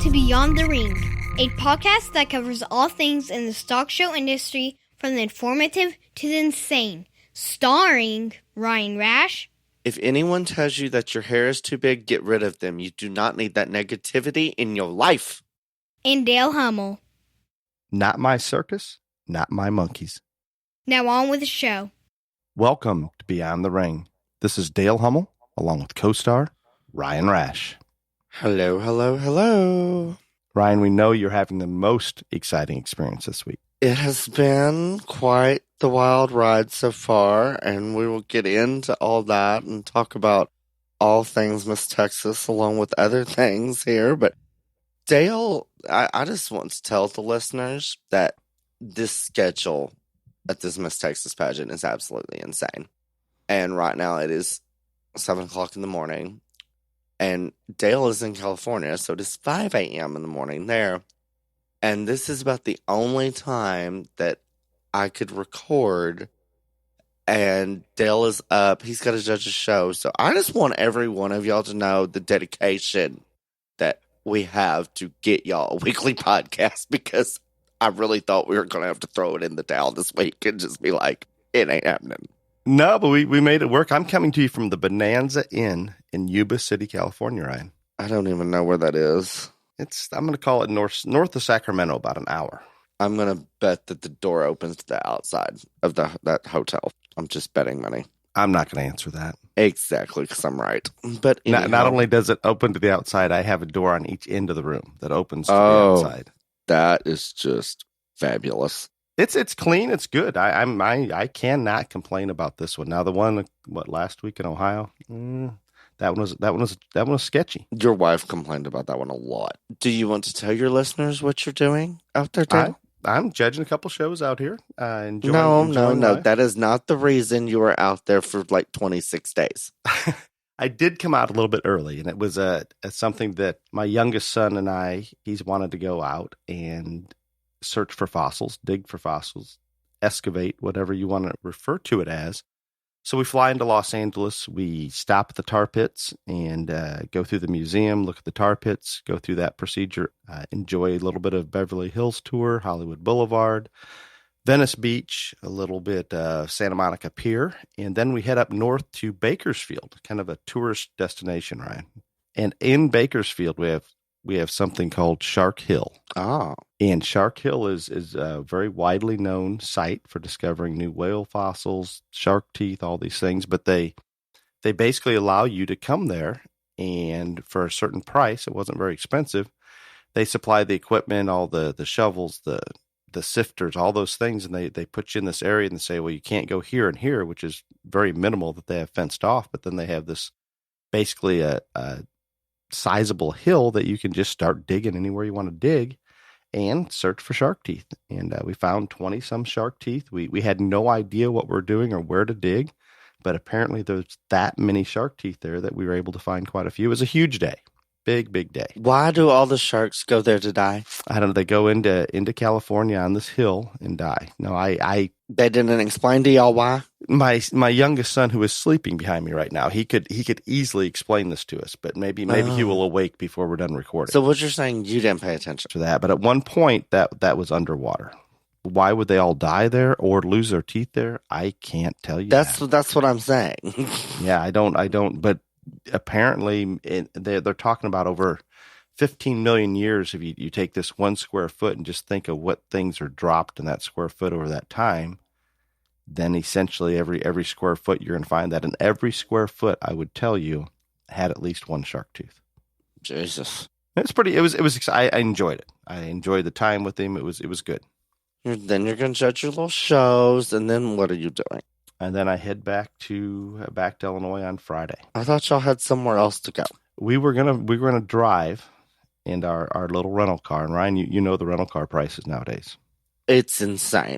to Beyond the Ring, a podcast that covers all things in the stock show industry from the informative to the insane, starring Ryan Rash. If anyone tells you that your hair is too big, get rid of them. You do not need that negativity in your life. And Dale Hummel. Not my circus, not my monkeys. Now on with the show. Welcome to Beyond the Ring. This is Dale Hummel, along with co-star Ryan Rash. Hello, hello, hello. Ryan, we know you're having the most exciting experience this week. It has been quite the wild ride so far, and we will get into all that and talk about all things Miss Texas along with other things here. But Dale, I just want to tell the listeners that this schedule at this Miss Texas pageant is absolutely insane. And right now it is 7 o'clock in the morning. And Dale is in California, so it is 5 a.m. in the morning there. And this is about the only time that I could record. And Dale is up. He's got to judge a show. So I just want every one of y'all to know the dedication that we have to get y'all a weekly podcast, because I really thought we were going to have to throw it in the towel this week and just be like, it ain't happening. No, but we made it work. I'm coming to you from the Bonanza Inn in Yuba City, California, Ryan. I don't even know where that is. I'm going to call it north of Sacramento, about an hour. I'm going to bet that the door opens to the outside of that hotel. I'm just betting money. I'm not going to answer that. Exactly, because I'm right. But not only does it open to the outside, I have a door on each end of the room that opens to the outside. That is just fabulous. It's clean. It's good. I cannot complain about this one. Now the one last week in Ohio, that one was sketchy. Your wife complained about that one a lot. Do you want to tell your listeners what you're doing out there, Dale? I'm judging a couple shows out here. No. That is not the reason you were out there for like 26 days. I did come out a little bit early, and it was something that my youngest son and he's wanted to go out and search for fossils, dig for fossils, excavate, whatever you want to refer to it as. So we fly into Los Angeles, we stop at the tar pits and go through the museum, look at the tar pits, go through that procedure, enjoy a little bit of Beverly Hills tour, Hollywood Boulevard, Venice Beach, a little bit Santa Monica Pier, and then we head up north to Bakersfield, kind of a tourist destination, Ryan. And in Bakersfield, we have something called Shark Hill. Oh. And Shark Hill is a very widely known site for discovering new whale fossils, shark teeth, all these things. But they basically allow you to come there, and for a certain price, it wasn't very expensive, they supply the equipment, all the shovels, the sifters, all those things, and they put you in this area and they say, well, you can't go here and here, which is very minimal that they have fenced off. But then they have this basically a sizable hill that you can just start digging anywhere you want to dig and search for shark teeth. And we found 20-some shark teeth. We had no idea what we're doing or where to dig, but apparently there's that many shark teeth there that we were able to find quite a few. It was a huge day. Big day. Why do all the sharks go there to die? I don't know. They go into California on this hill and die. No, They didn't explain to y'all why? My youngest son, who is sleeping behind me right now, he could easily explain this to us, but maybe he will awake before we're done recording. So what you're saying, you didn't pay attention to that. But at one point, that was underwater. Why would they all die there or lose their teeth there? I can't tell you. That's what I'm saying. Yeah, I don't. But apparently, they're talking about over 15 million years. If you take this 1 square foot and just think of what things are dropped in that square foot over that time, then essentially every square foot you're going to find that. And every square foot, I would tell you, had at least one shark tooth. Jesus. It was I enjoyed it. I enjoyed the time with him. It was good. Then you're going to judge your little shows, and then what are you doing? And then I head back to Illinois on Friday. I thought y'all had somewhere else to go. We were gonna drive in our little rental car. And Ryan, you know the rental car prices nowadays. It's insane.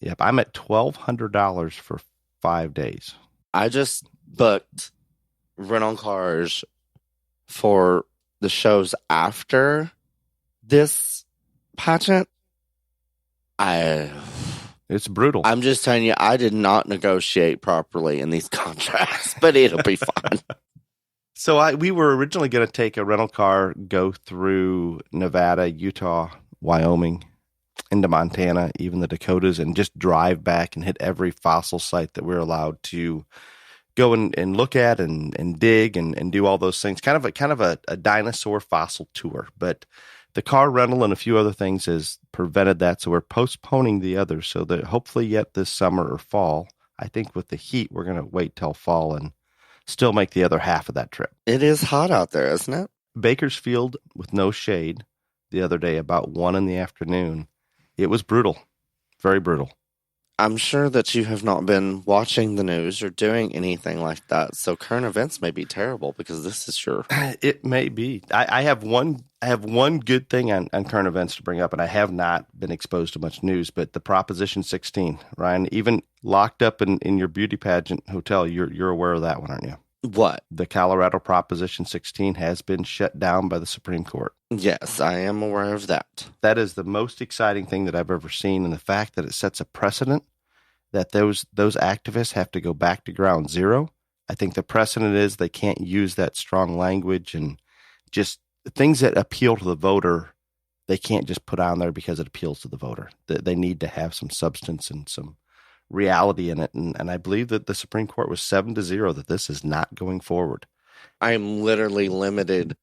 Yep, I'm at $1,200 for 5 days. I just booked rental cars for the shows after this pageant. It's brutal. I'm just telling you, I did not negotiate properly in these contracts, but it'll be fine. So we were originally going to take a rental car, go through Nevada, Utah, Wyoming, into Montana, even the Dakotas, and just drive back and hit every fossil site that we're allowed to go and look at and dig and do all those things. Kind of a dinosaur fossil tour. But the car rental and a few other things has prevented that. So we're postponing the others so that hopefully yet this summer or fall. I think with the heat, we're going to wait till fall and still make the other half of that trip. It is hot out there, isn't it? Bakersfield with no shade the other day, about 1 in the afternoon. It was brutal, very brutal. I'm sure that you have not been watching the news or doing anything like that. So current events may be terrible because this is your. It may be. I have one good thing on current events to bring up, and I have not been exposed to much news, but the Proposition 16, Ryan, even locked up in your beauty pageant hotel, you're aware of that one, aren't you? What? The Colorado Proposition 16 has been shut down by the Supreme Court. Yes, I am aware of that. That is the most exciting thing that I've ever seen, and the fact that it sets a precedent that those activists have to go back to ground zero. I think the precedent is they can't use that strong language and just things that appeal to the voter, they can't just put on there because it appeals to the voter. They need to have some substance and some reality in it. And I believe that the Supreme Court was 7-0 that this is not going forward. I am literally limited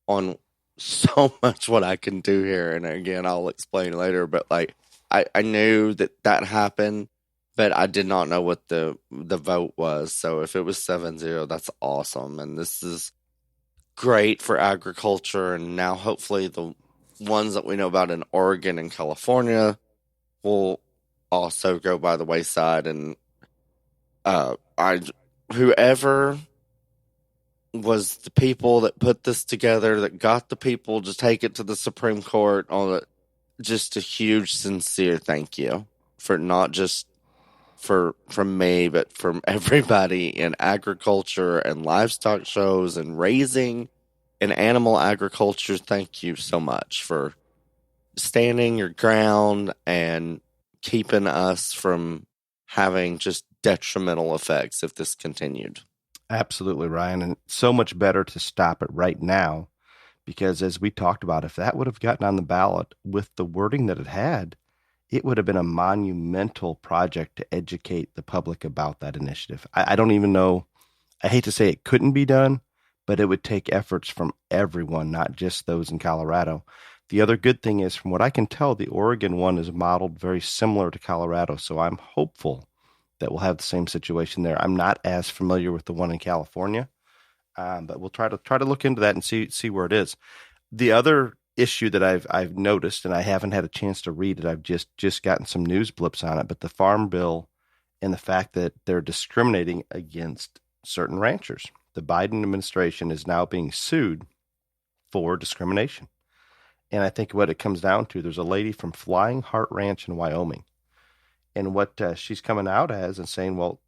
on so much what I can do here. And again, I'll explain later, but like I knew that happened, but I did not know what the vote was. So if it was 7-0, that's awesome. And this is great for agriculture. And now hopefully the ones that we know about in Oregon and California will also go by the wayside. And whoever was the people that put this together, that got the people to take it to the Supreme Court on it, just a huge sincere thank you for not just from me, but from everybody in agriculture and livestock shows and raising and animal agriculture. Thank you so much for standing your ground and keeping us from having just detrimental effects if this continued. Absolutely, Ryan. And so much better to stop it right now because as we talked about, if that would have gotten on the ballot with the wording that it had, it would have been a monumental project to educate the public about that initiative. I don't even know. I hate to say it couldn't be done, but it would take efforts from everyone, not just those in Colorado. The other good thing is, from what I can tell, the Oregon one is modeled very similar to Colorado. So I'm hopeful that we'll have the same situation there. I'm not as familiar with the one in California, but we'll try to look into that and see where it is. The other issue that I've noticed, and I haven't had a chance to read it, I've just gotten some news blips on it, but the Farm Bill and the fact that they're discriminating against certain ranchers. The Biden administration is now being sued for discrimination. And I think what it comes down to, there's a lady from Flying Heart Ranch in Wyoming, and what she's coming out as and saying, well,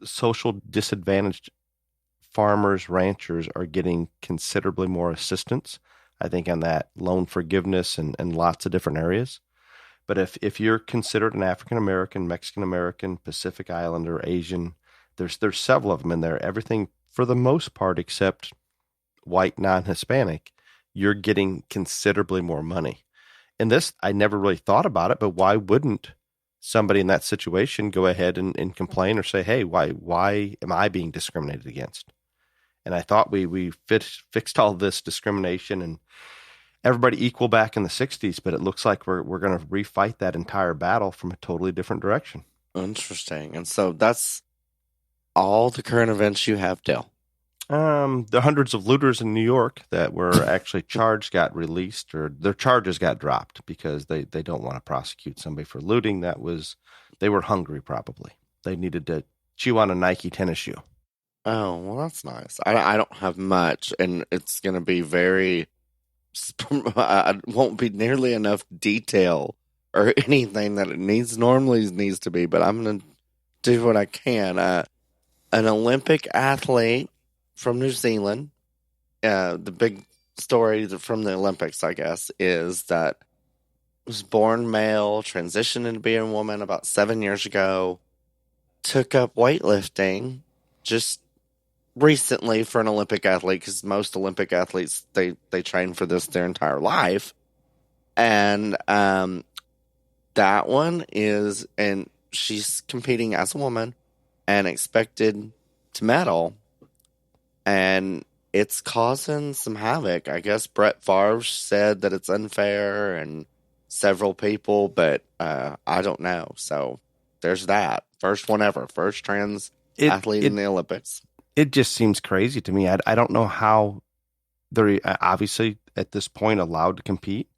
social disadvantaged farmers, ranchers are getting considerably more assistance, I think, on that loan forgiveness and lots of different areas. But if you're considered an African-American, Mexican-American, Pacific Islander, Asian, there's several of them in there. Everything, for the most part, except white, non-Hispanic, you're getting considerably more money. And this, I never really thought about it, but why wouldn't somebody in that situation go ahead and complain or say, hey, why am I being discriminated against? And I thought we fixed all this discrimination and everybody equal back in the 60s, but it looks like we're going to refight that entire battle from a totally different direction. Interesting. And so that's all the current events you have, Dale. The hundreds of looters in New York that were actually charged got released, or their charges got dropped because they don't want to prosecute somebody for looting. They were hungry, probably. They needed to chew on a Nike tennis shoe. Oh, well, that's nice. I don't have much, and it's going to be very, I won't be nearly enough detail or anything that it normally needs to be, but I'm going to do what I can. An Olympic athlete from New Zealand, the big story from the Olympics, I guess, is that was born male, transitioned into being a woman about 7 years ago, took up weightlifting, just recently for an Olympic athlete, because most Olympic athletes, they train for this their entire life. And that one is, and she's competing as a woman and expected to medal, and it's causing some havoc. I guess Brett Favre said that it's unfair, and several people, but I don't know. So there's that. First one ever, first trans athlete in the Olympics. It just seems crazy to me. I don't know how they're obviously at this point allowed to compete,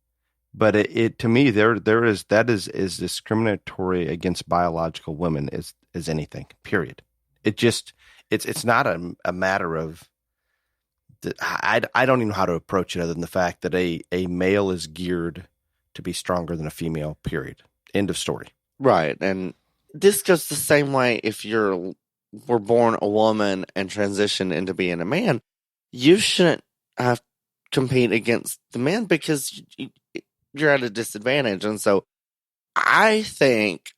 but it to me that is discriminatory against biological women as anything. Period. It's not a matter of I don't even know how to approach it other than the fact that a male is geared to be stronger than a female. Period. End of story. Right, and this goes the same way if were born a woman and transition into being a man. You shouldn't have to compete against the men because you're at a disadvantage. And so I think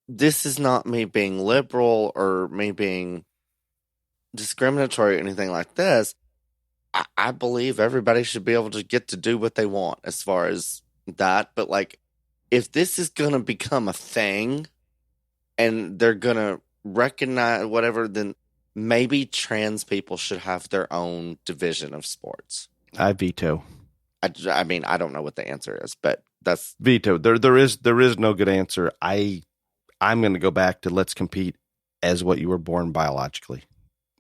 this is not me being liberal or me being discriminatory or anything like this. I believe everybody should be able to get to do what they want as far as that. But like, if this is going to become a thing and they're going to recognize whatever, then maybe trans people should have their own division of sports. I veto. I mean, I don't know what the answer is, but that's veto. There is no good answer. I'm going to go back to let's compete as what you were born biologically,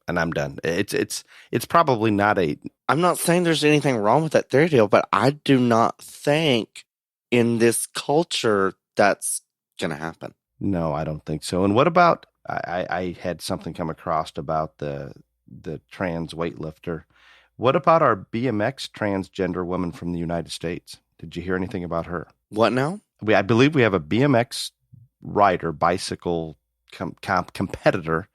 and I'm done. It's probably not a. I'm not saying there's anything wrong with that theory deal, but I do not think in this culture that's going to happen. No, I don't think so. And what about? I had something come across about the trans weightlifter. What about our BMX transgender woman from the United States? Did you hear anything about her? What now? I believe we have a BMX rider, bicycle competitor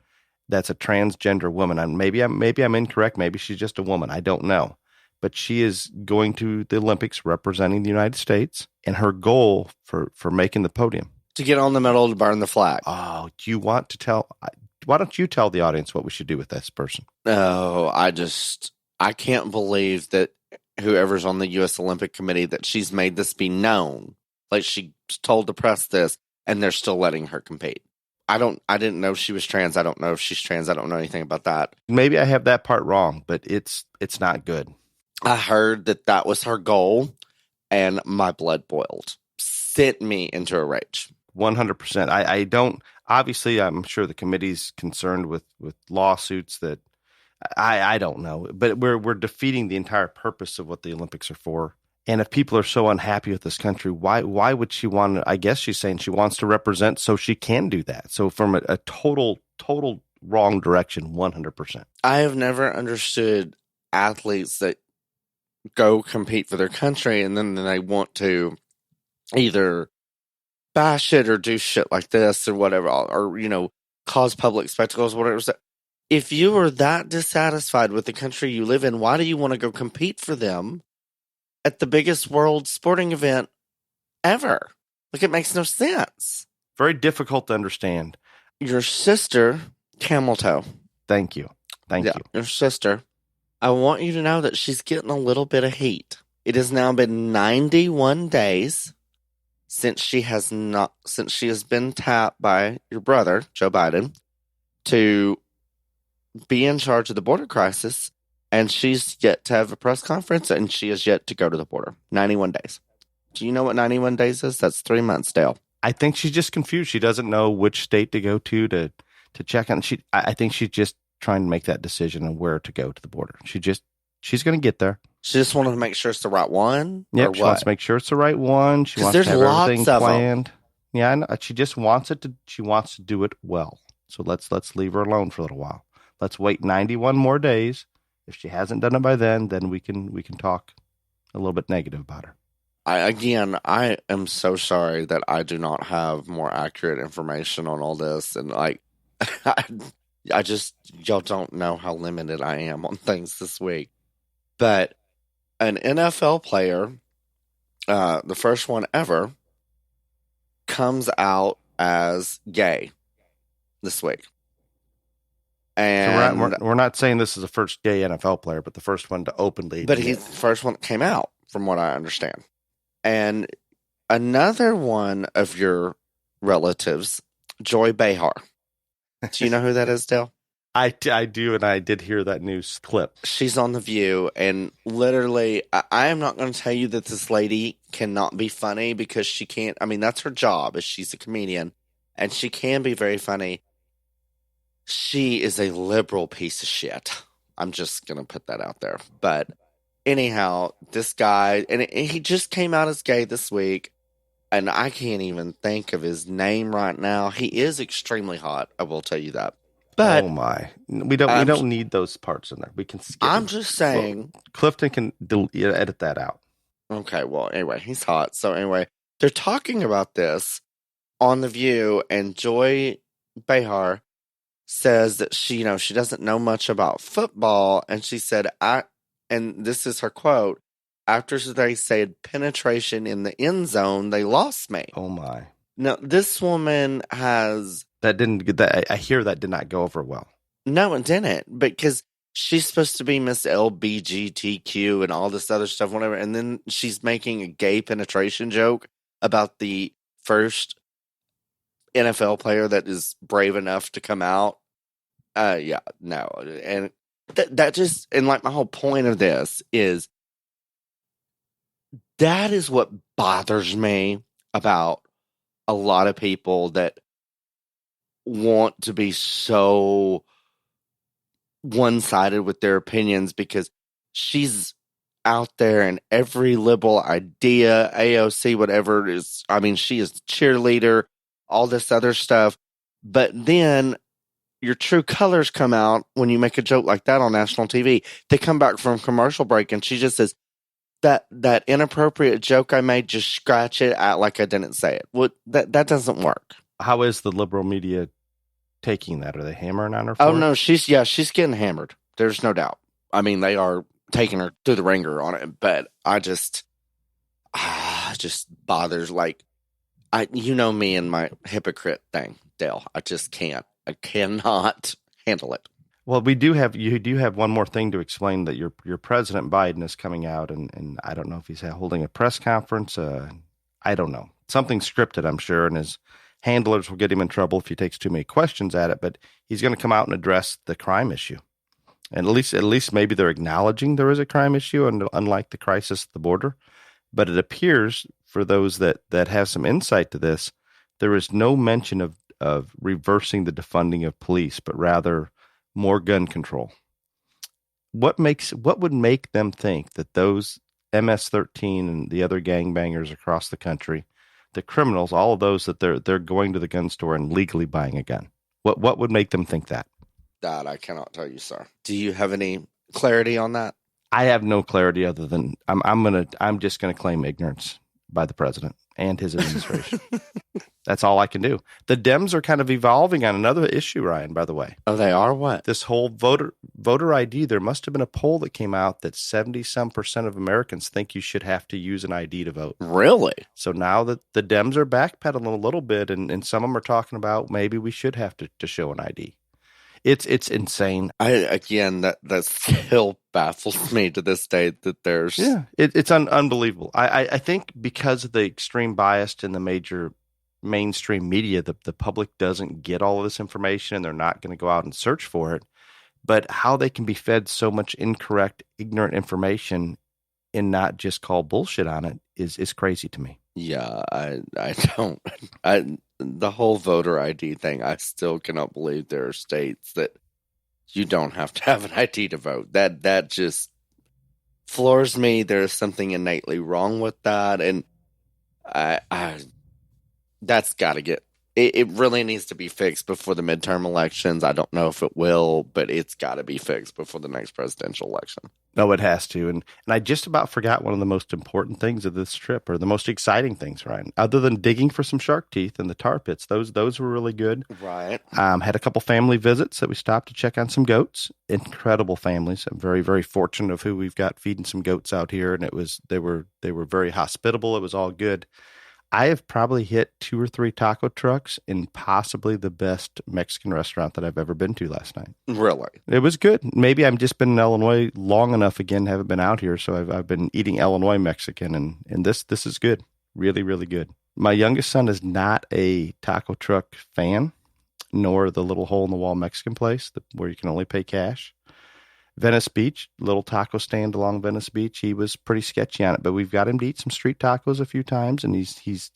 that's a transgender woman. And maybe I'm incorrect. Maybe she's just a woman. I don't know. But she is going to the Olympics representing the United States, and her goal for making the podium. To get on the medal to burn the flag. Oh, do you want to tell? Why don't you tell the audience what we should do with this person? No, I can't believe that whoever's on the U.S. Olympic Committee, that she's made this be known. Like, she told the press this, and they're still letting her compete. I didn't know she was trans. I don't know if she's trans. I don't know anything about that. Maybe I have that part wrong, but it's not good. I heard that was her goal, and my blood boiled. Sent me into a rage. 100%. I don't, obviously, I'm sure the committee's concerned with lawsuits that I don't know, but we're defeating the entire purpose of what the Olympics are for. And if people are so unhappy with this country, why would she want to? I guess she's saying she wants to represent so she can do that. So from a total wrong direction, 100%. I have never understood athletes that go compete for their country and then they want to either bash it or do shit like this or whatever, or cause public spectacles, whatever. If you are that dissatisfied with the country you live in, why do you want to go compete for them at the biggest world sporting event ever? Like, it makes no sense. Very difficult to understand. Your sister, Camel Toe. Thank you. Thank you. Your sister. I want you to know that she's getting a little bit of heat. It has now been 91 days since she has been tapped by your brother, Joe Biden, to be in charge of the border crisis, and she's yet to have a press conference, and she is yet to go to the border. 91 days. Do you know what 91 days is? That's 3 months, Dale. I think she's just confused. She doesn't know which state to go to check on. I think she's just trying to make that decision on where to go to the border. She's going to get there. She just wanted to make sure it's the right one? Yep, she wants to make sure it's the right one. She wants to have everything planned. Yeah, I know. She just wants she wants to do it well. So let's leave her alone for a little while. Let's wait 91 more days. If she hasn't done it by then we can talk a little bit negative about her. I am so sorry that I do not have more accurate information on all this. And I just, y'all don't know how limited I am on things this week. But an NFL player, the first one ever, comes out as gay this week. And we're not saying this is the first gay NFL player, but the first one to openly. But he's the first one that came out, from what I understand. And another one of your relatives, Joy Behar. Do you know who that is, Dale? I do, and I did hear that news clip. She's on The View, and literally, I am not going to tell you that this lady cannot be funny, because she can't. I mean, that's her job, is she's a comedian, and she can be very funny. She is a liberal piece of shit. I'm just going to put that out there. But anyhow, this guy, and he just came out as gay this week, and I can't even think of his name right now. He is extremely hot, I will tell you that. But oh my, we don't need those parts in there. We can skip. I'm just saying, well, Clifton can edit that out. Okay, well, anyway, he's hot. So anyway, they're talking about this on The View, and Joy Behar says that she doesn't know much about football, and she said, and this is her quote, after they said penetration in the end zone, they lost me. Oh my. Now, this woman has... I hear that did not go over well. No, it didn't, because she's supposed to be Miss LBGTQ and all this other stuff, whatever, and then she's making a gay penetration joke about the first NFL player that is brave enough to come out. Yeah, no, and that just, and like my whole point of this is, that is what bothers me about a lot of people that want to be so one-sided with their opinions, because she's out there and every liberal idea, AOC, whatever it is. I mean, she is cheerleader, all this other stuff. But then your true colors come out when you make a joke like that on national TV. They come back from commercial break and she just says, that inappropriate joke I made, just scratch it out like I didn't say it. Well, that doesn't work. How is the liberal media taking that? Are they hammering on her? Oh, no, she's getting hammered. There's no doubt. I mean, they are taking her through the ringer on it, but I just bothers, like, you know me and my hypocrite thing, Dale. I just can't. I cannot handle it. Well, you do have one more thing to explain, that your President Biden is coming out, and I don't know if he's holding a press conference. I don't know. Something scripted, I'm sure, and his handlers will get him in trouble if he takes too many questions at it, but he's going to come out and address the crime issue. And at least maybe they're acknowledging there is a crime issue, and unlike the crisis at the border. But it appears, for those that have some insight to this, there is no mention of reversing the defunding of police, but rather more gun control. What would make them think that those MS-13 and the other gangbangers across the country, the criminals, all of those, that they're going to the gun store and legally buying a gun? What would make them think that? That I cannot tell you, sir. Do you have any clarity on that? I have no clarity, other than I'm just gonna claim ignorance by the president and his administration. That's all I can do. The Dems are kind of evolving on another issue, Ryan, by the way. Oh, they are? What? This whole voter ID. There must have been a poll that came out that 70% of Americans think you should have to use an ID to vote. Really? So now that the Dems are backpedaling a little bit, and some of them are talking about maybe we should have to show an ID. It's insane. That still baffles me to this day that there's... Yeah, it's unbelievable. I think because of the extreme bias in the major mainstream media, the public doesn't get all of this information, and they're not going to go out and search for it. But how they can be fed so much incorrect, ignorant information and not just call bullshit on it is crazy to me. Yeah, the whole voter ID thing, I still cannot believe there are states that you don't have to have an ID to vote. That just floors me. There's something innately wrong with that, and that's got to get... It really needs to be fixed before the midterm elections. I don't know if it will, but it's got to be fixed before the next presidential election. No, it has to. And I just about forgot one of the most important things of this trip, or the most exciting things, Ryan. Other than digging for some shark teeth in the tar pits, those were really good. Right. Had a couple family visits that we stopped to check on some goats. Incredible families. I'm very, very fortunate of who we've got feeding some goats out here, and they were very hospitable. It was all good. I have probably hit 2 or 3 taco trucks in possibly the best Mexican restaurant that I've ever been to last night. Really? It was good. Maybe I've just been in Illinois long enough again, haven't been out here, so I've been eating Illinois Mexican, and this is good. Really, really good. My youngest son is not a taco truck fan, nor the little hole in the wall Mexican place where you can only pay cash. Venice Beach, little taco stand along Venice Beach. He was pretty sketchy on it, but we've got him to eat some street tacos a few times, and he's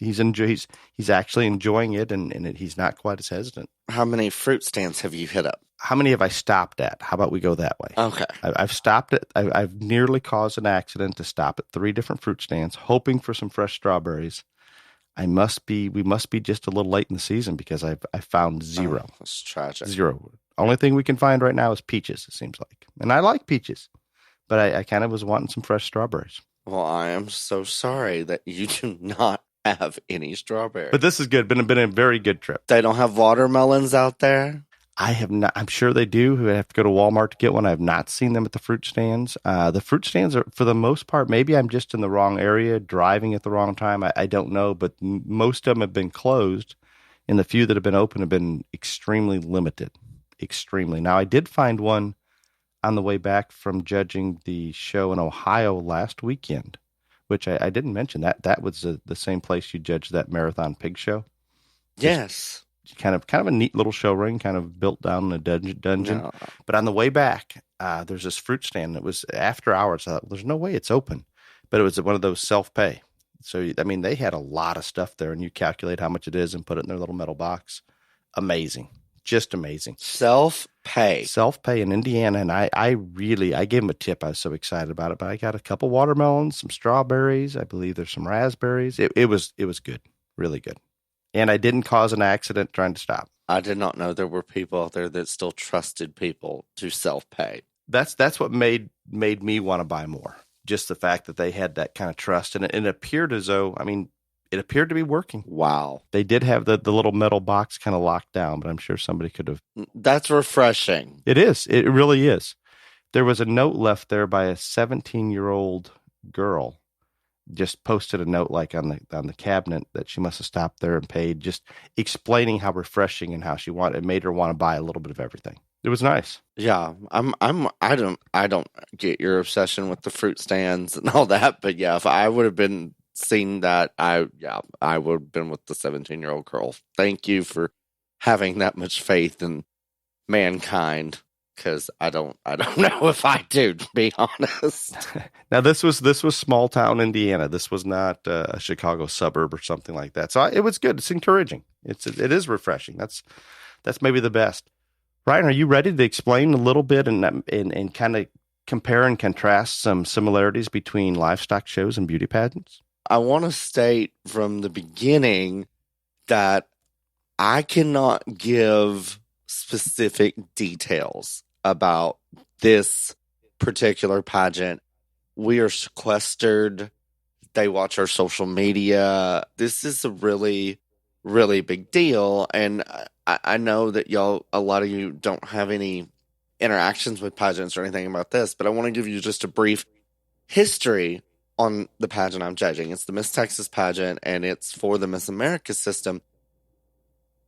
actually enjoying it, and he's not quite as hesitant. How many fruit stands have you hit up? How many have I stopped at? How about we go that way? Okay. I've stopped at. I've nearly caused an accident to stop at 3 different fruit stands, hoping for some fresh strawberries. We must be just a little late in the season because I found zero. Oh, that's tragic. Zero. Only thing we can find right now is peaches, it seems like. And I like peaches, but I kind of was wanting some fresh strawberries. Well, I am so sorry that you do not have any strawberries. But this is good. Been a very good trip. They don't have watermelons out there? I have not. I'm sure they do. We have to go to Walmart to get one. I have not seen them at the fruit stands. The fruit stands are, for the most part, maybe I'm just in the wrong area, driving at the wrong time. I don't know, but most of them have been closed, and the few that have been open have been extremely limited. Extremely. Now, I did find one on the way back from judging the show in Ohio last weekend, which I didn't mention. That was the same place you judged that marathon pig show. Yes. Kind of a neat little show ring, kind of built down in a dungeon. No. But on the way back, there's this fruit stand that was after hours. I thought, there's no way it's open, but it was one of those self-pay. So, I mean, they had a lot of stuff there, and you calculate how much it is and put it in their little metal box. Amazing. Just amazing. Self-pay. Self-pay in Indiana, and I gave him a tip. I was so excited about it, but I got a couple watermelons, some strawberries. I believe there's some raspberries. It was good. Really good. And I didn't cause an accident trying to stop. I did not know there were people out there that still trusted people to self-pay. That's what made me want to buy more. Just the fact that they had that kind of trust. And it appeared as though, I mean, it appeared to be working. Wow. They did have the little metal box kind of locked down, but I'm sure somebody could have. That's refreshing. It is. It really is. There was a note left there by a 17-year-old girl. Just posted a note like on the cabinet that she must have stopped there and paid, just explaining how refreshing and how it made her want to buy a little bit of everything. It was nice. Yeah, I don't get your obsession with the fruit stands and all that, but yeah, if I would have been seeing that, I would have been with the 17-year-old girl. Thank you for having that much faith in mankind. Because I don't know if I do, to be honest. Now this was small town Indiana. This was not a Chicago suburb or something like that. So it was good. It's encouraging. It is refreshing. That's maybe the best. Ryan, are you ready to explain a little bit and kind of compare and contrast some similarities between livestock shows and beauty pageants? I want to state from the beginning that I cannot give specific details about this particular pageant. We are sequestered. They watch our social media. This is a really, really big deal. And I know that a lot of you don't have any interactions with pageants or anything about this, but I want to give you just a brief history on the pageant I'm judging. It's the Miss Texas pageant, and it's for the Miss America system.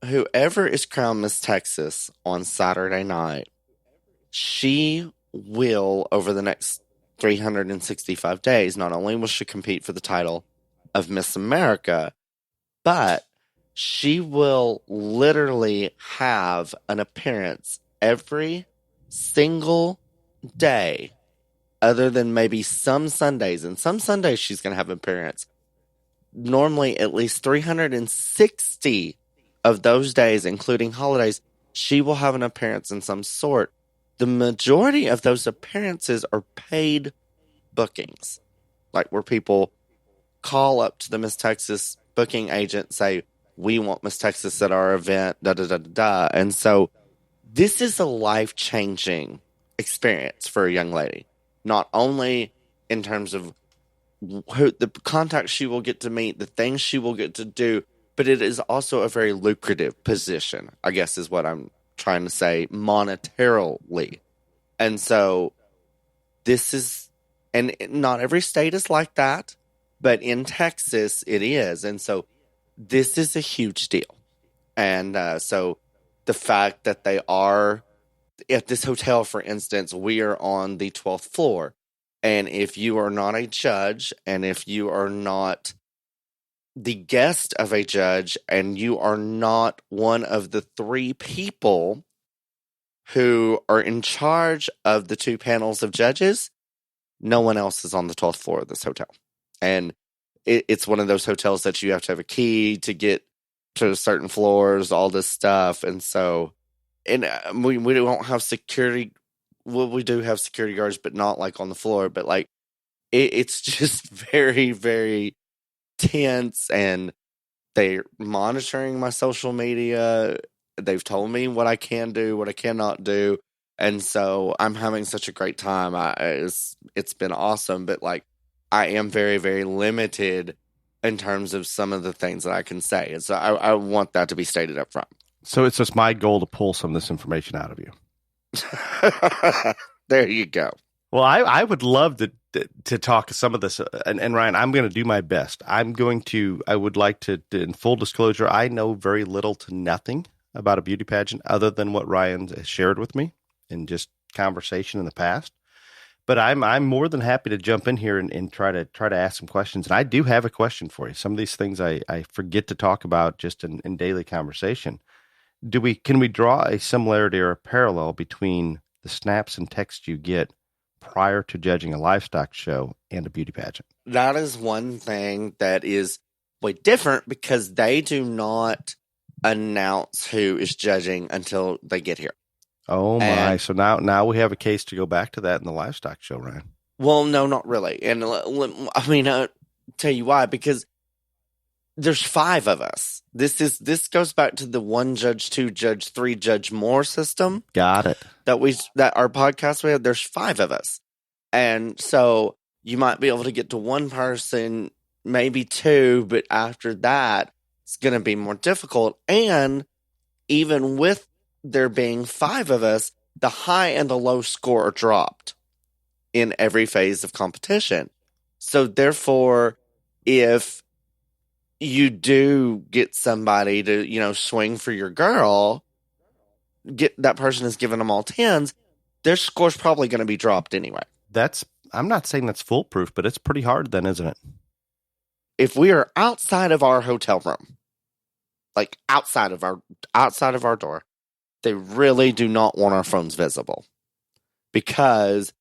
Whoever is crowned Miss Texas on Saturday night, she will, over the next 365 days, not only will she compete for the title of Miss America, but she will literally have an appearance every single day, other than maybe some Sundays. And some Sundays she's going to have an appearance. Normally, at least 360 of those days, including holidays, she will have an appearance in some sort. The majority of those appearances are paid bookings, like where people call up to the Miss Texas booking agent, say, we want Miss Texas at our event, da-da-da-da-da. And so this is a life-changing experience for a young lady, not only in terms of the contacts she will get to meet, the things she will get to do, but it is also a very lucrative position, I guess is what I'm trying to say, monetarily. And so this is, and not every state is like that, but in Texas it is. And so this is a huge deal. And so the fact that they are at this hotel, for instance, we are on the 12th floor. And if you are not a judge, and if you are not the guest of a judge, and you are not one of the 3 people who are in charge of the 2 panels of judges, no one else is on the 12th floor of this hotel. And it's one of those hotels that you have to have a key to get to certain floors, all this stuff. And so, and we don't have security. Well, we do have security guards, but not like on the floor. But like, it's just very, very tense. And they're monitoring my social media. They've told me what I can do, what I cannot do. And so I'm having such a great time. It's been awesome. But like, I am very, very limited in terms of some of the things that I can say. And so I want that to be stated up front. So it's just my goal to pull some of this information out of you. There you go. Well, I would love to talk some of this. And Ryan, I'm going to do my best. I would like to, in full disclosure, I know very little to nothing about a beauty pageant other than what Ryan has shared with me in just conversation in the past. But I'm more than happy to jump in here and try to ask some questions. And I do have a question for you. Some of these things I forget to talk about just in daily conversation. Can we draw a similarity or a parallel between the snaps and texts you get prior to judging a livestock show and a beauty pageant? That is one thing that is way different because they do not announce who is judging until they get here. Oh my! So now we have a case to go back to that in the livestock show, Ryan. Well, no, not really. And I mean, I'll tell you why, because there's 5 of us. This goes back to the 1 judge, 2 judge, 3 judge more system. Got it. That our podcast we have. There's 5 of us, and so you might be able to get to 1 person, maybe 2, but after that, it's going to be more difficult. And even with there being 5 of us, the high and the low score are dropped in every phase of competition. So therefore, if you do get somebody to, swing for your girl, that person is giving them all 10s, their score's probably going to be dropped anyway. I'm not saying that's foolproof, but it's pretty hard then, isn't it? If we are outside of our hotel room, like outside of our door, they really do not want our phones visible because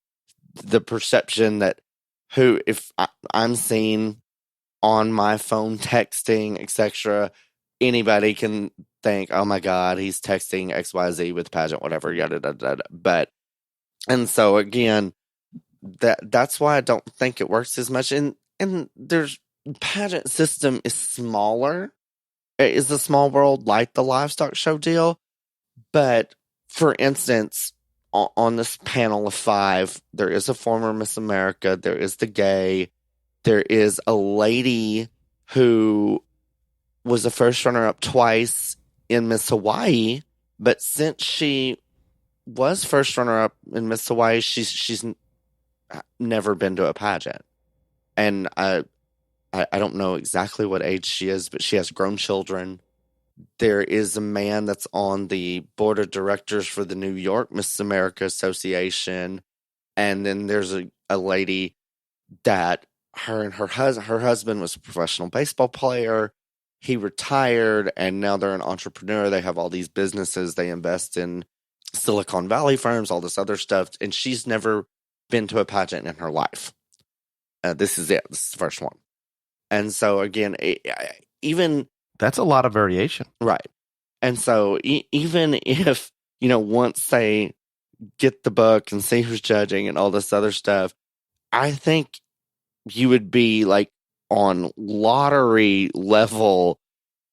the perception that if I'm seen on my phone texting, etc., anybody can think, oh my God, he's texting XYZ with pageant, whatever, yada, yada, yada. But, and so again, that's why I don't think it works as much. And there's pageant system is smaller. It is a small world like the livestock show deal. But for instance, on this panel of 5, there is a former Miss America, there is the gay, there is a lady who was a first runner-up twice in Miss Hawaii, but since she was first runner-up in Miss Hawaii, she's never been to a pageant. And I don't know exactly what age she is, but she has grown children. There is a man that's on the board of directors for the New York Miss America Association. And then there's a lady that her husband was a professional baseball player. He retired and now they're an entrepreneur. They have all these businesses. They invest in Silicon Valley firms, all this other stuff. And she's never been to a pageant in her life. This is it. This is the first one. And so again, even... That's a lot of variation. Right. And so even if, once they get the book and see who's judging and all this other stuff, I think you would be like on lottery level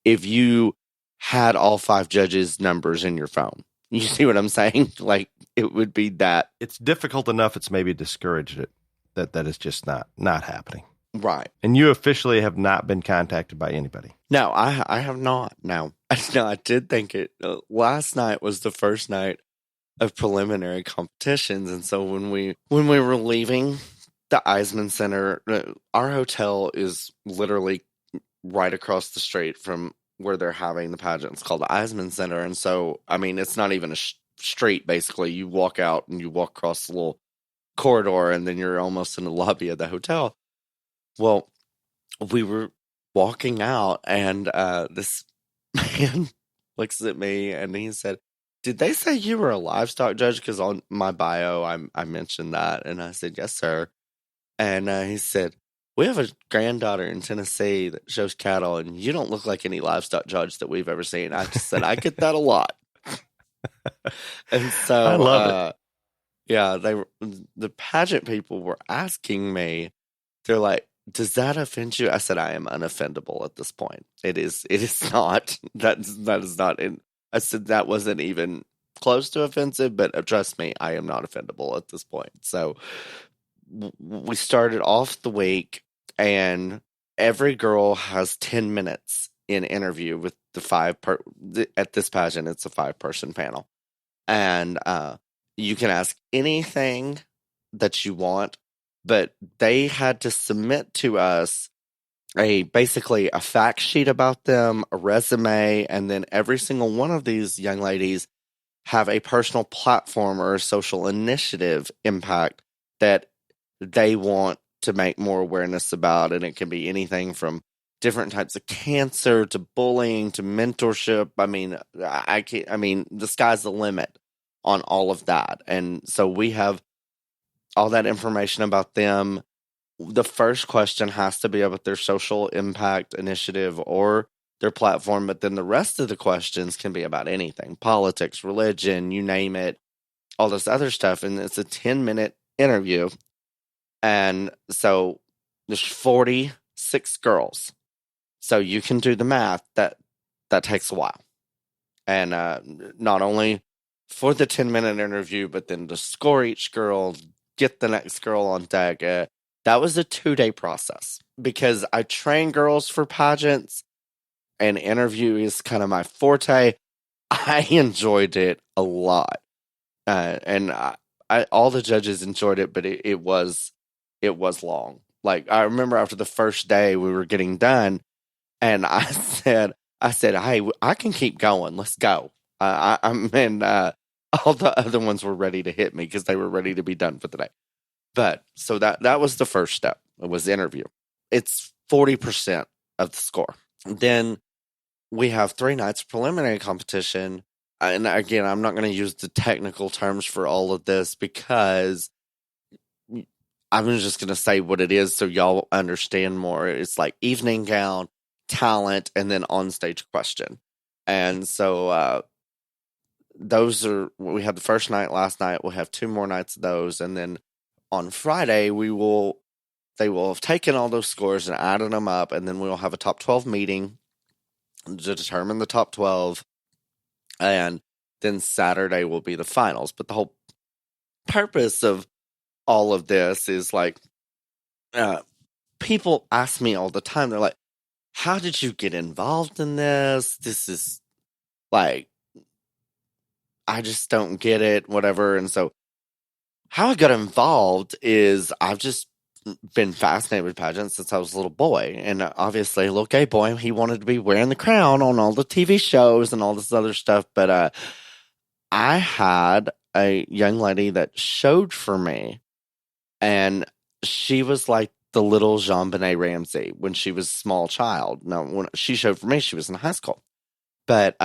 if you had all 5 judges' numbers in your phone. You see what I'm saying? Like it would be that. It's difficult enough. It's maybe discouraged it that is just not happening. Right. And you officially have not been contacted by anybody? No, I have not. No, I did think it. Last night was the first night of preliminary competitions. And so when we were leaving the Eisman Center, our hotel is literally right across the street from where they're having the pageant. It's called the Eisman Center. And so, I mean, it's not even a street, basically. You walk out and you walk across the little corridor, and then you're almost in the lobby of the hotel. Well, we were walking out, and this man looks at me, and he said, "Did they say you were a livestock judge?" Because on my bio, I mentioned that, and I said, "Yes, sir." And he said, "We have a granddaughter in Tennessee that shows cattle, and you don't look like any livestock judge that we've ever seen." I just said, "I get that a lot." And so, I love it. yeah, the pageant people were asking me, they're like, "Does that offend you?" I said, "I am unoffendable at this point. It is not. That is not in." I said, "That wasn't even close to offensive, but trust me, I am not offendable at this point." So we started off the week, and every girl has 10 minutes in interview with at this pageant, it's a 5-person panel. And you can ask anything that you want, but they had to submit to us basically a fact sheet about them, a resume, and then every single one of these young ladies have a personal platform or a social initiative impact that they want to make more awareness about. And it can be anything from different types of cancer to bullying to mentorship. I mean, the sky's the limit on all of that. And so we have all that information about them. The first question has to be about their social impact initiative or their platform, but then the rest of the questions can be about anything: politics, religion, you name it, all this other stuff. And it's a 10-minute interview. And so there's 46 girls. So you can do the math. That takes a while. And not only for the 10-minute interview, but then to score each girl, get the next girl on deck. That was a 2-day process because I train girls for pageants, and interview is kind of my forte. I enjoyed it a lot. And all the judges enjoyed it, but it was long. Like, I remember after the first day we were getting done, and I said, "Hey, I can keep going. Let's go." All the other ones were ready to hit me because they were ready to be done for the day. But so that was the first step. It was the interview. It's 40% of the score. Then we have 3 nights of preliminary competition. And again, I'm not going to use the technical terms for all of this because I'm just going to say what it is so y'all understand more. It's like evening gown, talent, and then on-stage question. And so we had the first night last night. We'll have 2 more nights of those. And then on Friday, they will have taken all those scores and added them up. And then we'll have a top 12 meeting to determine the top 12. And then Saturday will be the finals. But the whole purpose of all of this is like, people ask me all the time, they're like, "How did you get involved in this? This is like, I just don't get it," whatever. And so how I got involved is I've just been fascinated with pageants since I was a little boy. And obviously a little gay boy, he wanted to be wearing the crown on all the TV shows and all this other stuff. But I had a young lady that showed for me, and she was like the little JonBenet Ramsey when she was a small child. Now, when she showed for me, she was in high school. But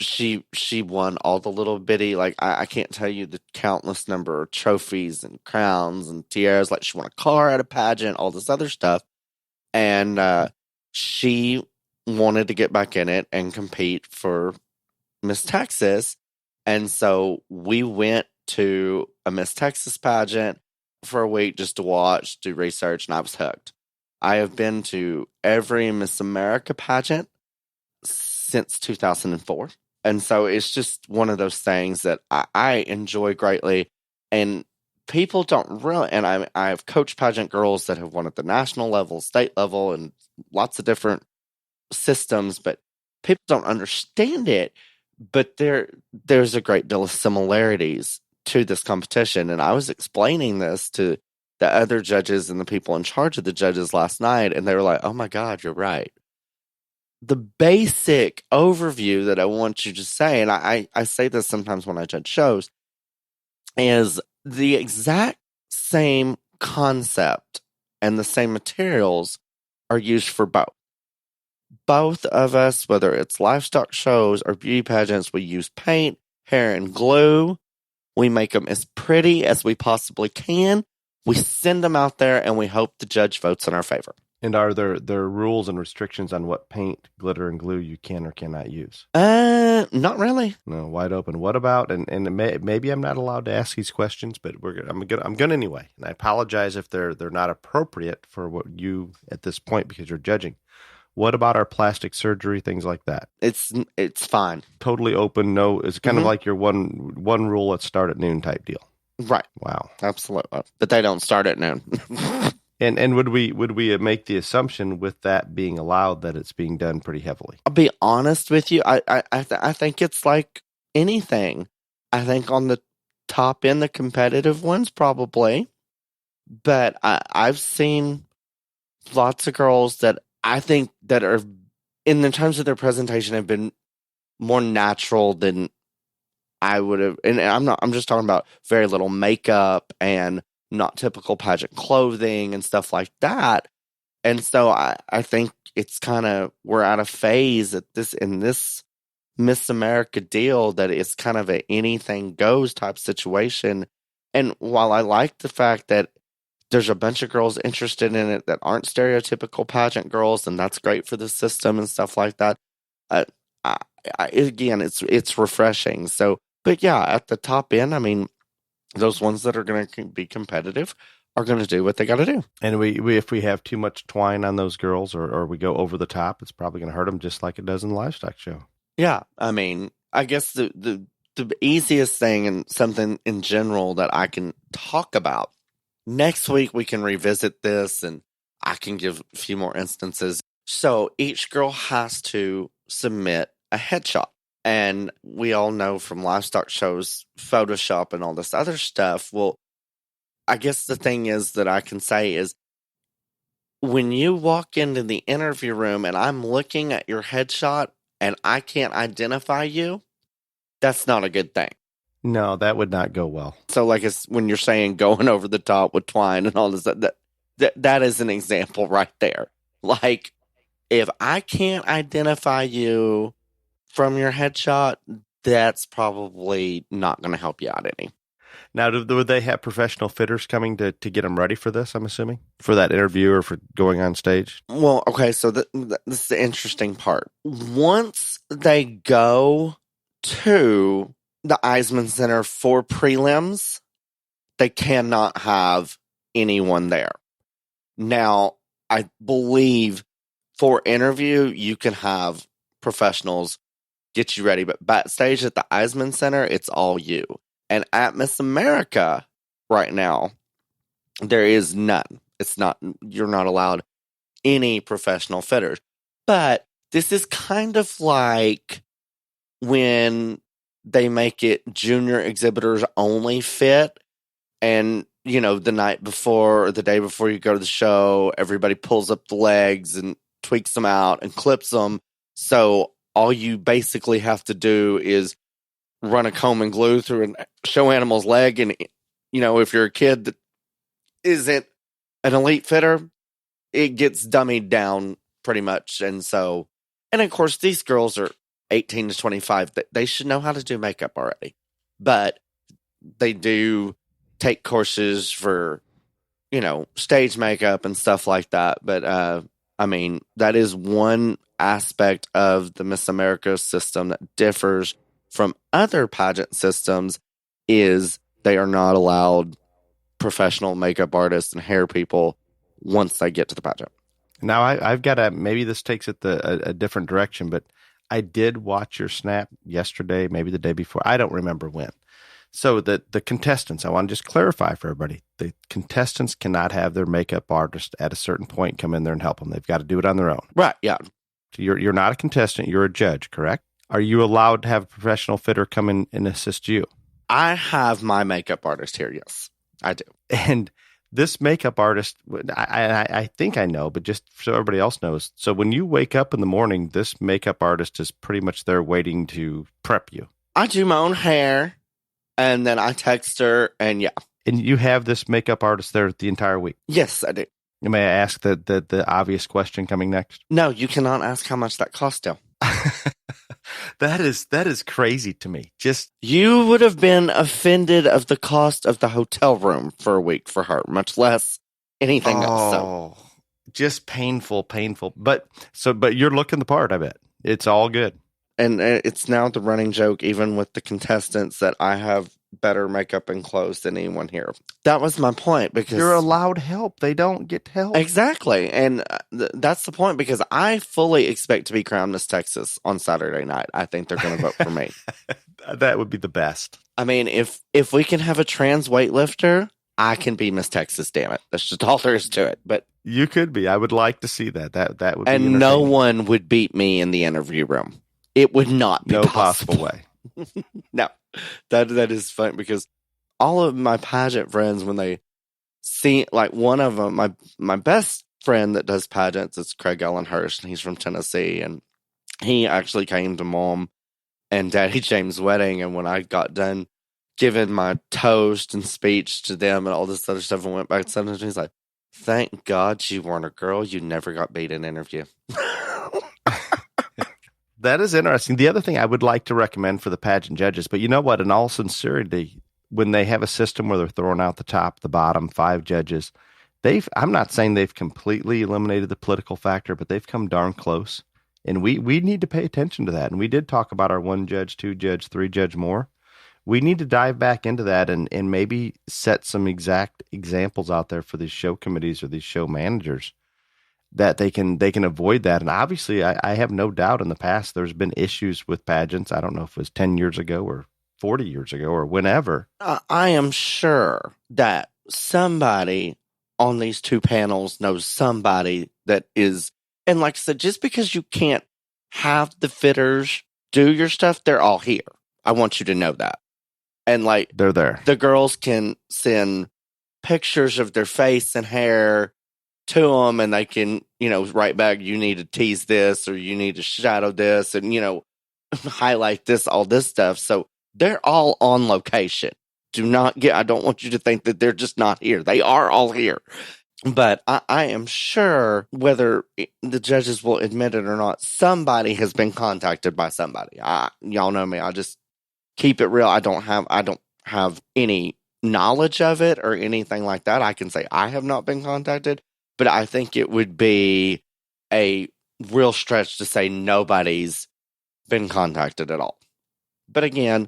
she won all the little bitty, like, I can't tell you the countless number of trophies and crowns and tiaras. Like, she won a car at a pageant, all this other stuff. And she wanted to get back in it and compete for Miss Texas. And so we went to a Miss Texas pageant for a week just to watch, do research, and I was hooked. I have been to every Miss America pageant since 2004. And so it's just one of those things that I enjoy greatly. And people don't really, and I've coached pageant girls that have won at the national level, state level, and lots of different systems, but people don't understand it. But there's a great deal of similarities to this competition. And I was explaining this to the other judges and the people in charge of the judges last night, and they were like, oh my God, you're right. The basic overview that I want you to say, and I say this sometimes when I judge shows, is the exact same concept and the same materials are used for both. Both of us, whether it's livestock shows or beauty pageants, we use paint, hair, and glue. We make them as pretty as we possibly can. We send them out there, and we hope the judge votes in our favor. And are there rules and restrictions on what paint, glitter, and glue you can or cannot use? Not really. No, wide open. What about, and maybe I'm not allowed to ask these questions, but I'm gonna anyway. And I apologize if they're not appropriate for what you at this point because you're judging. What about our plastic surgery, things like that? It's fine. Totally open. No, it's kind of like your one rule. Let's start at noon type deal. Right. Wow. Absolutely. But they don't start at noon. And would we make the assumption with that being allowed that it's being done pretty heavily? I'll be honest with you. I think it's like anything. I think on the top end, the competitive ones probably, but I've seen lots of girls that I think that are in the terms of their presentation have been more natural than I would have. And I'm just talking about very little makeup and not typical pageant clothing and stuff like that. And so I think it's kind of, we're at a phase in this Miss America deal that it's kind of a anything goes type situation. And while I like the fact that there's a bunch of girls interested in it that aren't stereotypical pageant girls, and that's great for the system and stuff like that. Again, it's refreshing. So, but yeah, at the top end, I mean, those ones that are going to be competitive are going to do what they got to do. And we if we have too much twine on those girls or we go over the top, it's probably going to hurt them just like it does in the livestock show. Yeah, I mean, I guess the easiest thing and something in general that I can talk about, next week we can revisit this and I can give a few more instances. So each girl has to submit a headshot. And we all know from livestock shows, Photoshop and all this other stuff. Well, I guess the thing is that I can say is when you walk into the interview room and I'm looking at your headshot and I can't identify you, that's not a good thing. No, that would not go well. So like it's when you're saying going over the top with twine and all this, that is an example right there. Like if I can't identify you from your headshot, that's probably not going to help you out any. Now, would they have professional fitters coming to get them ready for this, I'm assuming? For that interview or for going on stage? Well, okay, so this is the interesting part. Once they go to the Eisman Center for prelims, they cannot have anyone there. Now, I believe for interview, you can have professionals get you ready, but backstage at the Eisman Center, it's all you. And at Miss America right now, there is none. You're not allowed any professional fitters. But this is kind of like when they make it junior exhibitors only fit. And, you know, the night before or the day before you go to the show, everybody pulls up the legs and tweaks them out and clips them. So all you basically have to do is run a comb and glue through a show animal's leg. And, you know, if you're a kid that isn't an elite fitter, it gets dummied down pretty much. And so, and of course, these girls are 18 to 25. They should know how to do makeup already. But they do take courses for, you know, stage makeup and stuff like that. But, I mean, that is one aspect of the Miss America system that differs from other pageant systems is they are not allowed professional makeup artists and hair people once they get to the pageant. Now, I've got maybe this takes it a different direction, but I did watch your snap yesterday, maybe the day before. I don't remember when. So the contestants, I want to just clarify for everybody, the contestants cannot have their makeup artist at a certain point come in there and help them. They've got to do it on their own. Right, yeah. So you're not a contestant, you're a judge, correct? Are you allowed to have a professional fitter come in and assist you? I have my makeup artist here, yes. I do. And this makeup artist, I think I know, but just so everybody else knows. So when you wake up in the morning, this makeup artist is pretty much there waiting to prep you. I do my own hair, and then I text her, and yeah. And you have this makeup artist there the entire week. Yes, I do. May I ask the obvious question coming next? No, you cannot ask how much that cost, Dale. That is crazy to me. Just you would have been offended of the cost of the hotel room for a week for her, much less anything else. So. Just painful. But you're looking the part. I bet it's all good. And it's now the running joke, even with the contestants, that I have better makeup and clothes than anyone here. That was my point, because you're allowed help. They don't get help. Exactly. And that's the point, because I fully expect to be crowned Miss Texas on Saturday night. I think they're going to vote for me. That would be the best. I mean, if we can have a trans weightlifter, I can be Miss Texas, damn it. That's just all there is to it. But you could be. I would like to see that. That would be and no one would beat me in the interview room. It would not be no possible way. No, that is fun, because all of my pageant friends, when they see, like, one of them, my best friend that does pageants, is Craig Ellenhurst, and he's from Tennessee, and he actually came to Mom and Daddy James' wedding, and when I got done giving my toast and speech to them and all this other stuff, and went back to him, he's like, "Thank God you weren't a girl. You never got beat in an interview." That is interesting. The other thing I would like to recommend for the pageant judges, but you know what? In all sincerity, when they have a system where they're throwing out the top, the bottom 5 judges, I'm not saying they've completely eliminated the political factor, but they've come darn close. And we need to pay attention to that. And we did talk about our 1 judge, 2 judge, 3 judge more. We need to dive back into that and maybe set some exact examples out there for these show committees or these show managers, that they can avoid that. And obviously, I have no doubt in the past there's been issues with pageants. I don't know if it was 10 years ago or 40 years ago or whenever. I am sure that somebody on these 2 panels knows somebody that is, and like I said, just because you can't have the fitters do your stuff, they're all here. I want you to know that. And like, they're there. The girls can send pictures of their face and hair to them, and they can, write back, you need to tease this, or you need to shadow this, and, highlight this, all this stuff. So they're all on location. I don't want you to think that they're just not here. They are all here. But I am sure, whether the judges will admit it or not, somebody has been contacted by somebody. Y'all know me. I just keep it real. I don't have any knowledge of it or anything like that. I can say I have not been contacted. But I think it would be a real stretch to say nobody's been contacted at all. But again,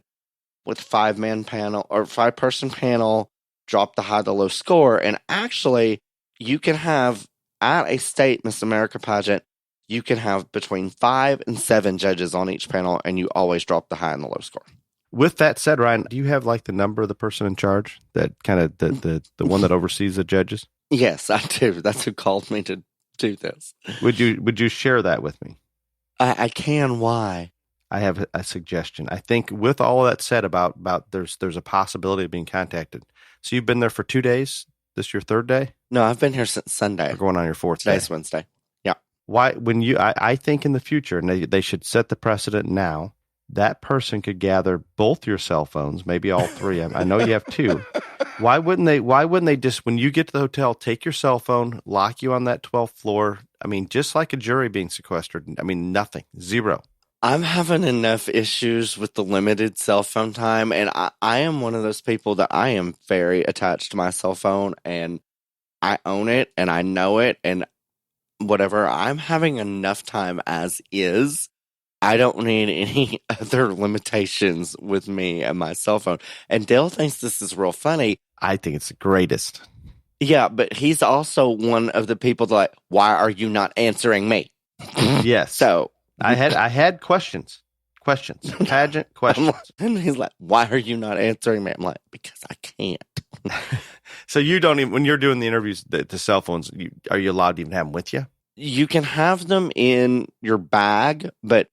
with 5-man panel or 5-person panel, drop the high, the low score. And actually, you can have, at a state Miss America pageant, you can have between 5 and 7 judges on each panel, and you always drop the high and the low score. With that said, Ryan, do you have like the number of the person in charge, that kind of the one that oversees the judges? Yes, I do. That's who called me to do this. Would you share that with me? I can. Why? I have a suggestion. I think with all of that said about there's a possibility of being contacted. So you've been there for 2 days. This your 3rd day? No, I've been here since Sunday. We're going on your 4th day. Today's Wednesday. Yeah. Why? I think in the future, and they should set the precedent now, that person could gather both your cell phones, maybe all 3. I know you have 2. Why wouldn't they just, when you get to the hotel, take your cell phone, lock you on that 12th floor? I mean, just like a jury being sequestered. I mean, nothing. 0. I'm having enough issues with the limited cell phone time, and I am one of those people that I am very attached to my cell phone, and I own it, and I know it, and whatever. I'm having enough time as is. I don't need any other limitations with me and my cell phone. And Dale thinks this is real funny. I think it's the greatest. Yeah, but he's also one of the people that, like, why are you not answering me? Yes. So I had questions, pageant questions. And he's like, why are you not answering me? I'm like, because I can't. So you don't even, when you're doing the interviews, the cell phones, are you allowed to even have them with you? You can have them in your bag, but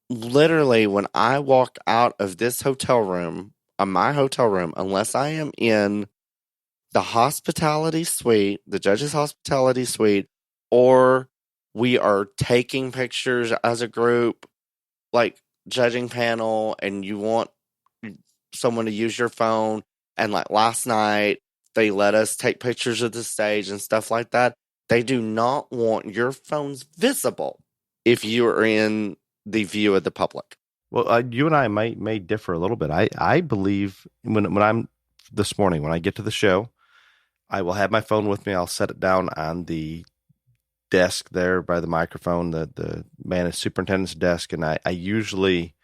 literally when I walk out of this hotel room, my hotel room, unless I am in the hospitality suite, the judge's hospitality suite, or we are taking pictures as a group, like judging panel, and you want someone to use your phone. And like last night, they let us take pictures of the stage and stuff like that. They do not want your phones visible if you are in the view of the public. Well, you and I may differ a little bit. I believe when I'm this morning, when I get to the show, I will have my phone with me. I'll set it down on the desk there by the microphone, the superintendent's desk, and I usually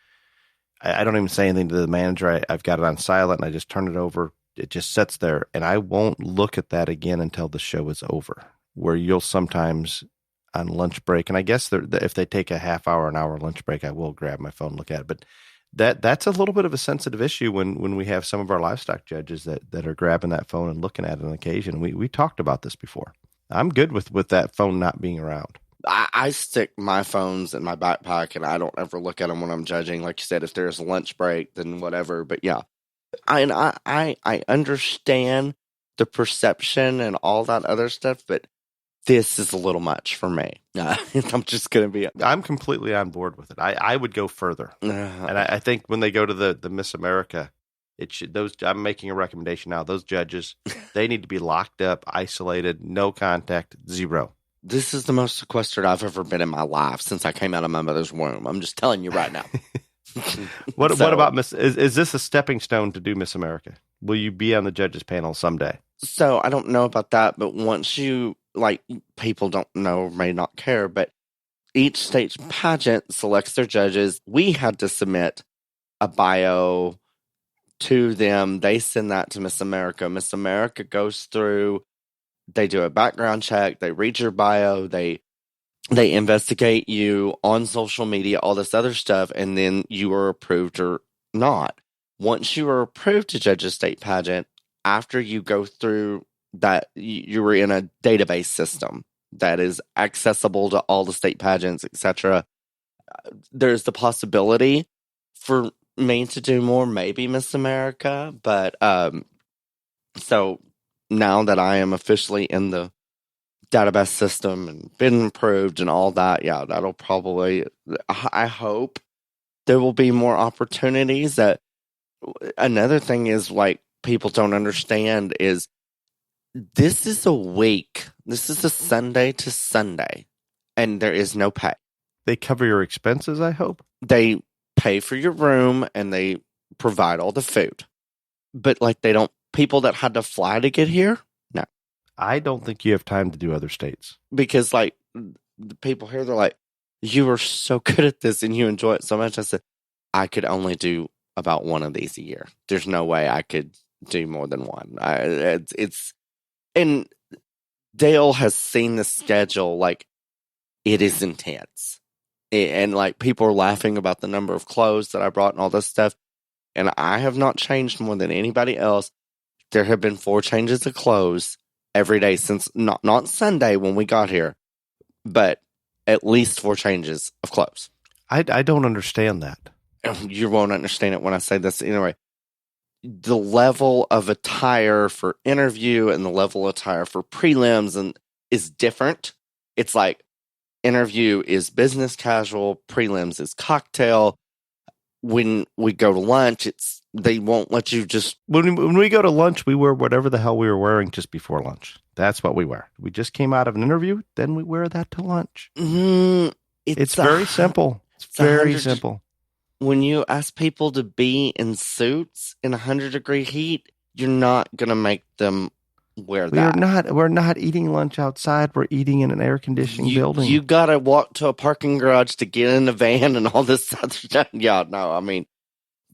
I don't even say anything to the manager. I've got it on silent, and I just turn it over. It just sits there, and I won't look at that again until the show is over. Where you'll sometimes on lunch break, and I guess if they take a half hour, an hour lunch break, I will grab my phone and look at it. But that's a little bit of a sensitive issue when we have some of our livestock judges that are grabbing that phone and looking at it on occasion. We talked about this before. I'm good with that phone not being around. I stick my phones in my backpack, and I don't ever look at them when I'm judging. Like you said, if there's a lunch break, then whatever. But yeah, I understand the perception and all that other stuff, but this is a little much for me. I'm just going to be. I'm completely on board with it. I would go further, and I think when they go to the Miss America, it should I'm making a recommendation now. Those judges, they need to be locked up, isolated, no contact, zero. This is the most sequestered I've ever been in my life since I came out of my mother's womb. I'm just telling you right now. What about Miss? Is this a stepping stone to do Miss America? Will you be on the judges panel someday? So I don't know about that, but once you people don't know or may not care, but each state pageant selects their judges. We had to submit a bio to them. They send that to Miss America. Miss America goes through. They do a background check. They read your bio. They investigate you on social media, all this other stuff, and then you are approved or not. Once you are approved to judge a state pageant, after you go through that, you were in a database system that is accessible to all the state pageants, etc. There's the possibility for me to do more, maybe Miss America, but so now that I am officially in the database system and been approved and all that, yeah, that'll probably, I hope there will be more opportunities. That another thing is, like, people don't understand is this is a week. This is a Sunday to Sunday, and there is no pay. They cover your expenses, I hope? They pay for your room, and they provide all the food. But, like, they don't, people that had to fly to get here, no. I don't think you have time to do other states. Because, like, the people here, they're like, you are so good at this, and you enjoy it so much. I said, I could only do about one of these a year. There's no way I could do more than one. And Dale has seen the schedule. Like, it is intense. And like, people are laughing about the number of clothes that I brought and all this stuff. And I have not changed more than anybody else. There have been 4 changes of clothes every day since not Sunday when we got here, but at least 4 changes of clothes. I don't understand that. You won't understand it when I say this anyway. The level of attire for interview and the level of attire for prelims and is different. It's like interview is business casual, prelims is cocktail. When we go to lunch, they won't let you just... When we go to lunch, we wear whatever the hell we were wearing just before lunch. That's what we wear. We just came out of an interview, then we wear that to lunch. It's very simple. It's very simple. When you ask people to be in suits in 100-degree heat, you're not going to make them wear that. We're not eating lunch outside. We're eating in an air-conditioning building. You got to walk to a parking garage to get in the van and all this other stuff. Yeah, no, I mean,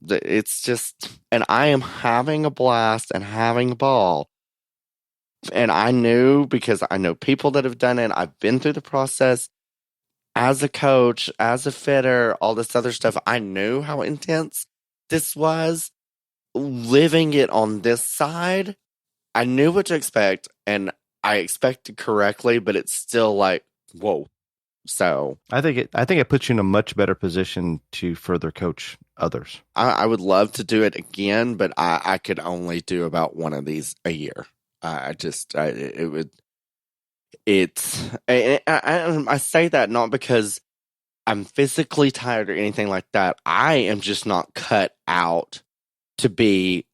it's just... And I am having a blast and having a ball. And I knew, because I know people that have done it. I've been through the process. As a coach, as a fitter, all this other stuff, I knew how intense this was. Living it on this side, I knew what to expect, and I expected correctly, but it's still like, whoa. So I think it puts you in a much better position to further coach others. I would love to do it again, but I could only do about one of these a year. it would, I say that not because I'm physically tired or anything like that. I am just not cut out to be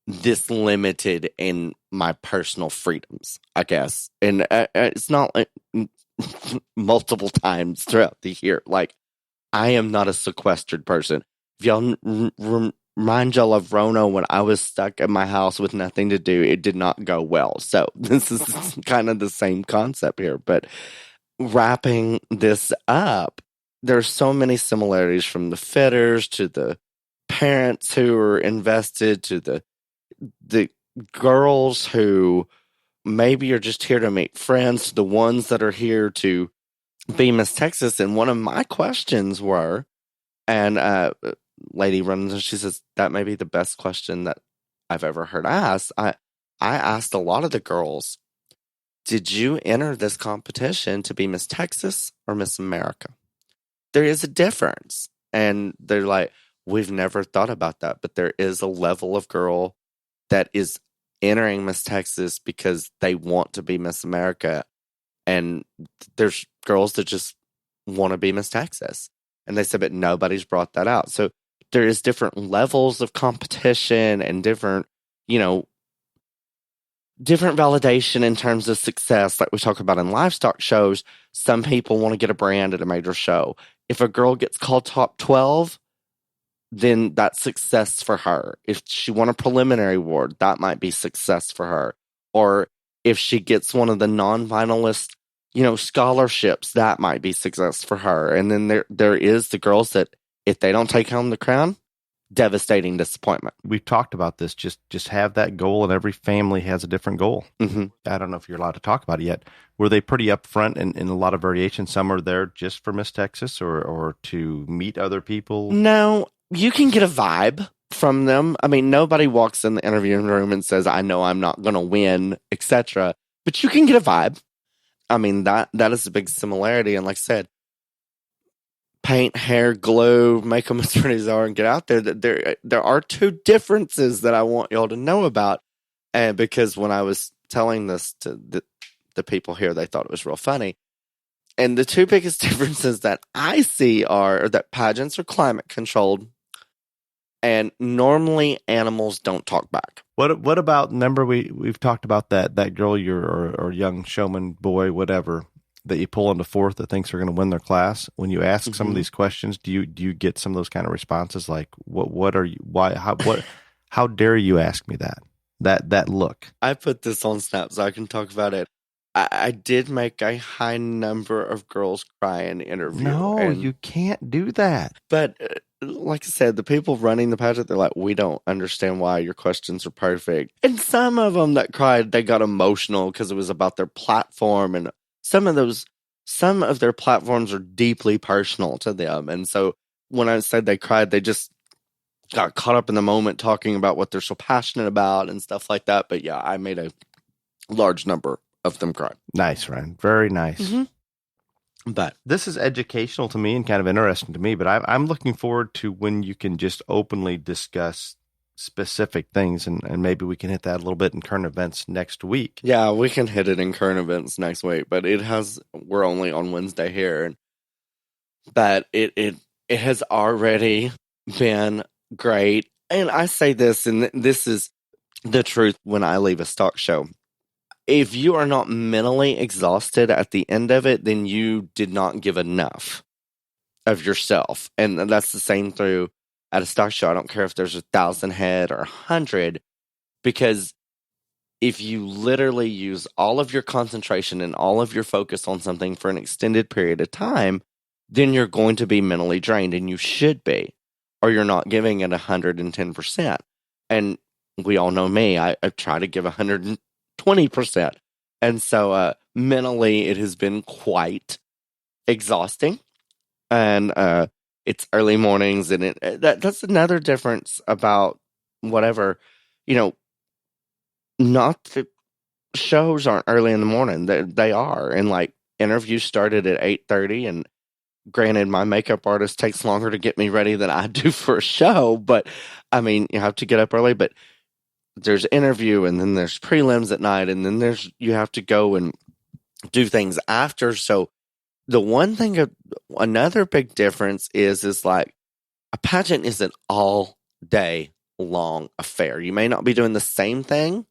this limited in my personal freedoms, I guess. And it's not like multiple times throughout the year. Like, I am not a sequestered person. If y'all remind y'all of Rona when I was stuck in my house with nothing to do, it did not go well. So this is kind of the same concept here. But wrapping this up, there's so many similarities from the fitters to the parents who are invested to the girls who maybe are just here to make friends to the ones that are here to be Miss Texas. And one of my questions were, and lady runs and she says, that may be the best question that I've ever heard asked. I asked a lot of the girls, did you enter this competition to be Miss Texas or Miss America? There is a difference. And they're like, we've never thought about that, but there is a level of girl that is entering Miss Texas because they want to be Miss America. And there's girls that just want to be Miss Texas. And they said, but nobody's brought that out. So there is different levels of competition and different, different validation in terms of success, like we talk about in livestock shows. Some people want to get a brand at a major show. If a girl gets called top 12, then that's success for her. If she won a preliminary award, that might be success for her. Or if she gets one of the non-finalist, scholarships, that might be success for her. And then there is the girls that if they don't take home the crown, devastating disappointment. We've talked about this. Just have that goal, and every family has a different goal. Mm-hmm. I don't know if you're allowed to talk about it yet. Were they pretty upfront in a lot of variation? Some are there just for Miss Texas or to meet other people? No, you can get a vibe from them. I mean, nobody walks in the interviewing room and says, I know I'm not going to win, etc. But you can get a vibe. I mean, that is a big similarity. And like I said, paint, hair, glue, make them as pretty as they are and get out there. There are two differences that I want y'all to know about. And because when I was telling this to the people here, they thought it was real funny. And the two biggest differences that I see are that pageants are climate controlled. And normally animals don't talk back. What about, remember we've talked about that girl or young showman boy, whatever, that you pull into fourth that thinks they're going to win their class. When you ask some of these questions, do you get some of those kind of responses like, what are you, why, how dare you ask me that look? I put this on Snap so I can talk about it. I did make a high number of girls cry in the interview. No, you can't do that. But like I said, the people running the pageant, they're like, we don't understand why your questions are perfect. And some of them that cried, they got emotional because it was about their platform. And some of their platforms are deeply personal to them. And so when I said they cried, they just got caught up in the moment talking about what they're so passionate about and stuff like that. But yeah, I made a large number of them cry. Nice, Ryan. Very nice. Mm-hmm. But this is educational to me and kind of interesting to me, but I'm looking forward to when you can just openly discuss specific things, and maybe we can hit that a little bit in current events next week. Yeah, we can hit it in current events next week, but we're only on Wednesday here, but it has already been great. And I say this, and this is the truth when I leave a stock show. If you are not mentally exhausted at the end of it, then you did not give enough of yourself. And that's the same through at a stock show. I don't care if there's 1,000 head or 100, because if you literally use all of your concentration and all of your focus on something for an extended period of time, then you're going to be mentally drained, and you should be, or you're not giving it 110%. And we all know me. I try to give 120%. And so mentally, it has been quite exhausting. And it's early mornings, and that's another difference about whatever, not the shows aren't early in the morning. They are. And like interviews started at 8:30, and granted, my makeup artist takes longer to get me ready than I do for a show, but I mean, you have to get up early. But there's interview, and then there's prelims at night, and then you have to go and do things after. So another big difference is like a pageant is an all day long affair. You may not be doing the same thing,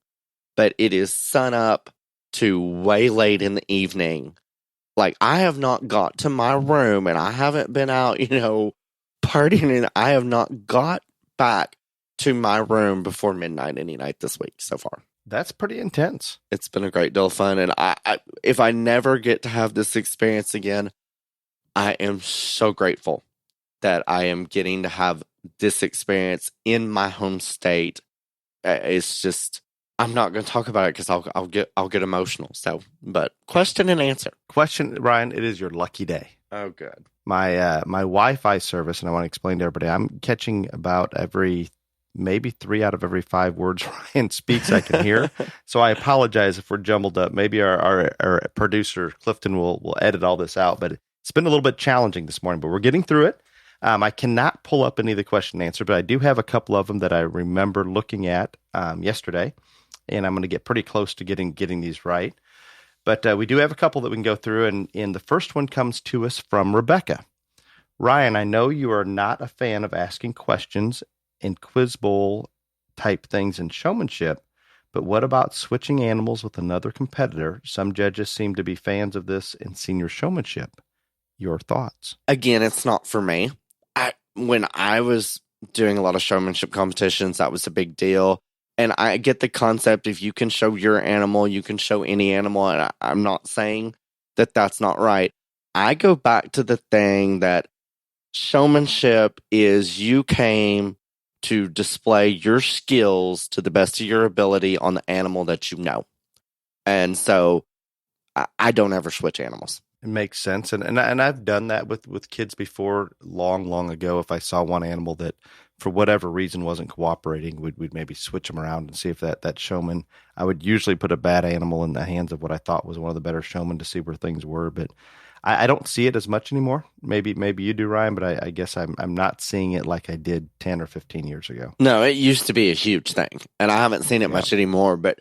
but it is sun up to way late in the evening. Like, I have not got to my room, and I haven't been out, partying, and I have not got back to my room before midnight any night this week so far. That's pretty intense. It's been a great deal of fun, and if I never get to have this experience again, I am so grateful that I am getting to have this experience in my home state. It's just, I'm not going to talk about it because I'll get emotional. So, but question and answer. Question, Ryan. It is your lucky day. Oh, good. My Wi-Fi service, and I want to explain to everybody, I'm catching about maybe 3 out of every 5 words Ryan speaks I can hear. So I apologize if we're jumbled up. Maybe our producer Clifton will edit all this out, but it's been a little bit challenging this morning, but we're getting through it. I cannot pull up any of the question and answer, but I do have a couple of them that I remember looking at yesterday, and I'm going to get pretty close to getting these right. But we do have a couple that we can go through, and the first one comes to us from Rebecca. Ryan, I know you are not a fan of asking questions in quiz bowl type things in showmanship, but what about switching animals with another competitor? Some judges seem to be fans of this in senior showmanship. Your thoughts? Again, it's not for me. When I was doing a lot of showmanship competitions, that was a big deal. And I get the concept, if you can show your animal, you can show any animal. And I'm not saying that that's not right. I go back to the thing that showmanship is you came to display your skills to the best of your ability on the animal that you know. And so I don't ever switch animals. It makes sense. And I've done that with kids before, long ago. If I saw one animal that for whatever reason wasn't cooperating, we'd maybe switch them around and see if that showman, I would usually put a bad animal in the hands of what I thought was one of the better showmen to see where things were. But I don't see it as much anymore. Maybe you do, Ryan, but I guess I'm not seeing it like I did 10 or 15 years ago. No, it used to be a huge thing, and I haven't seen it much anymore, but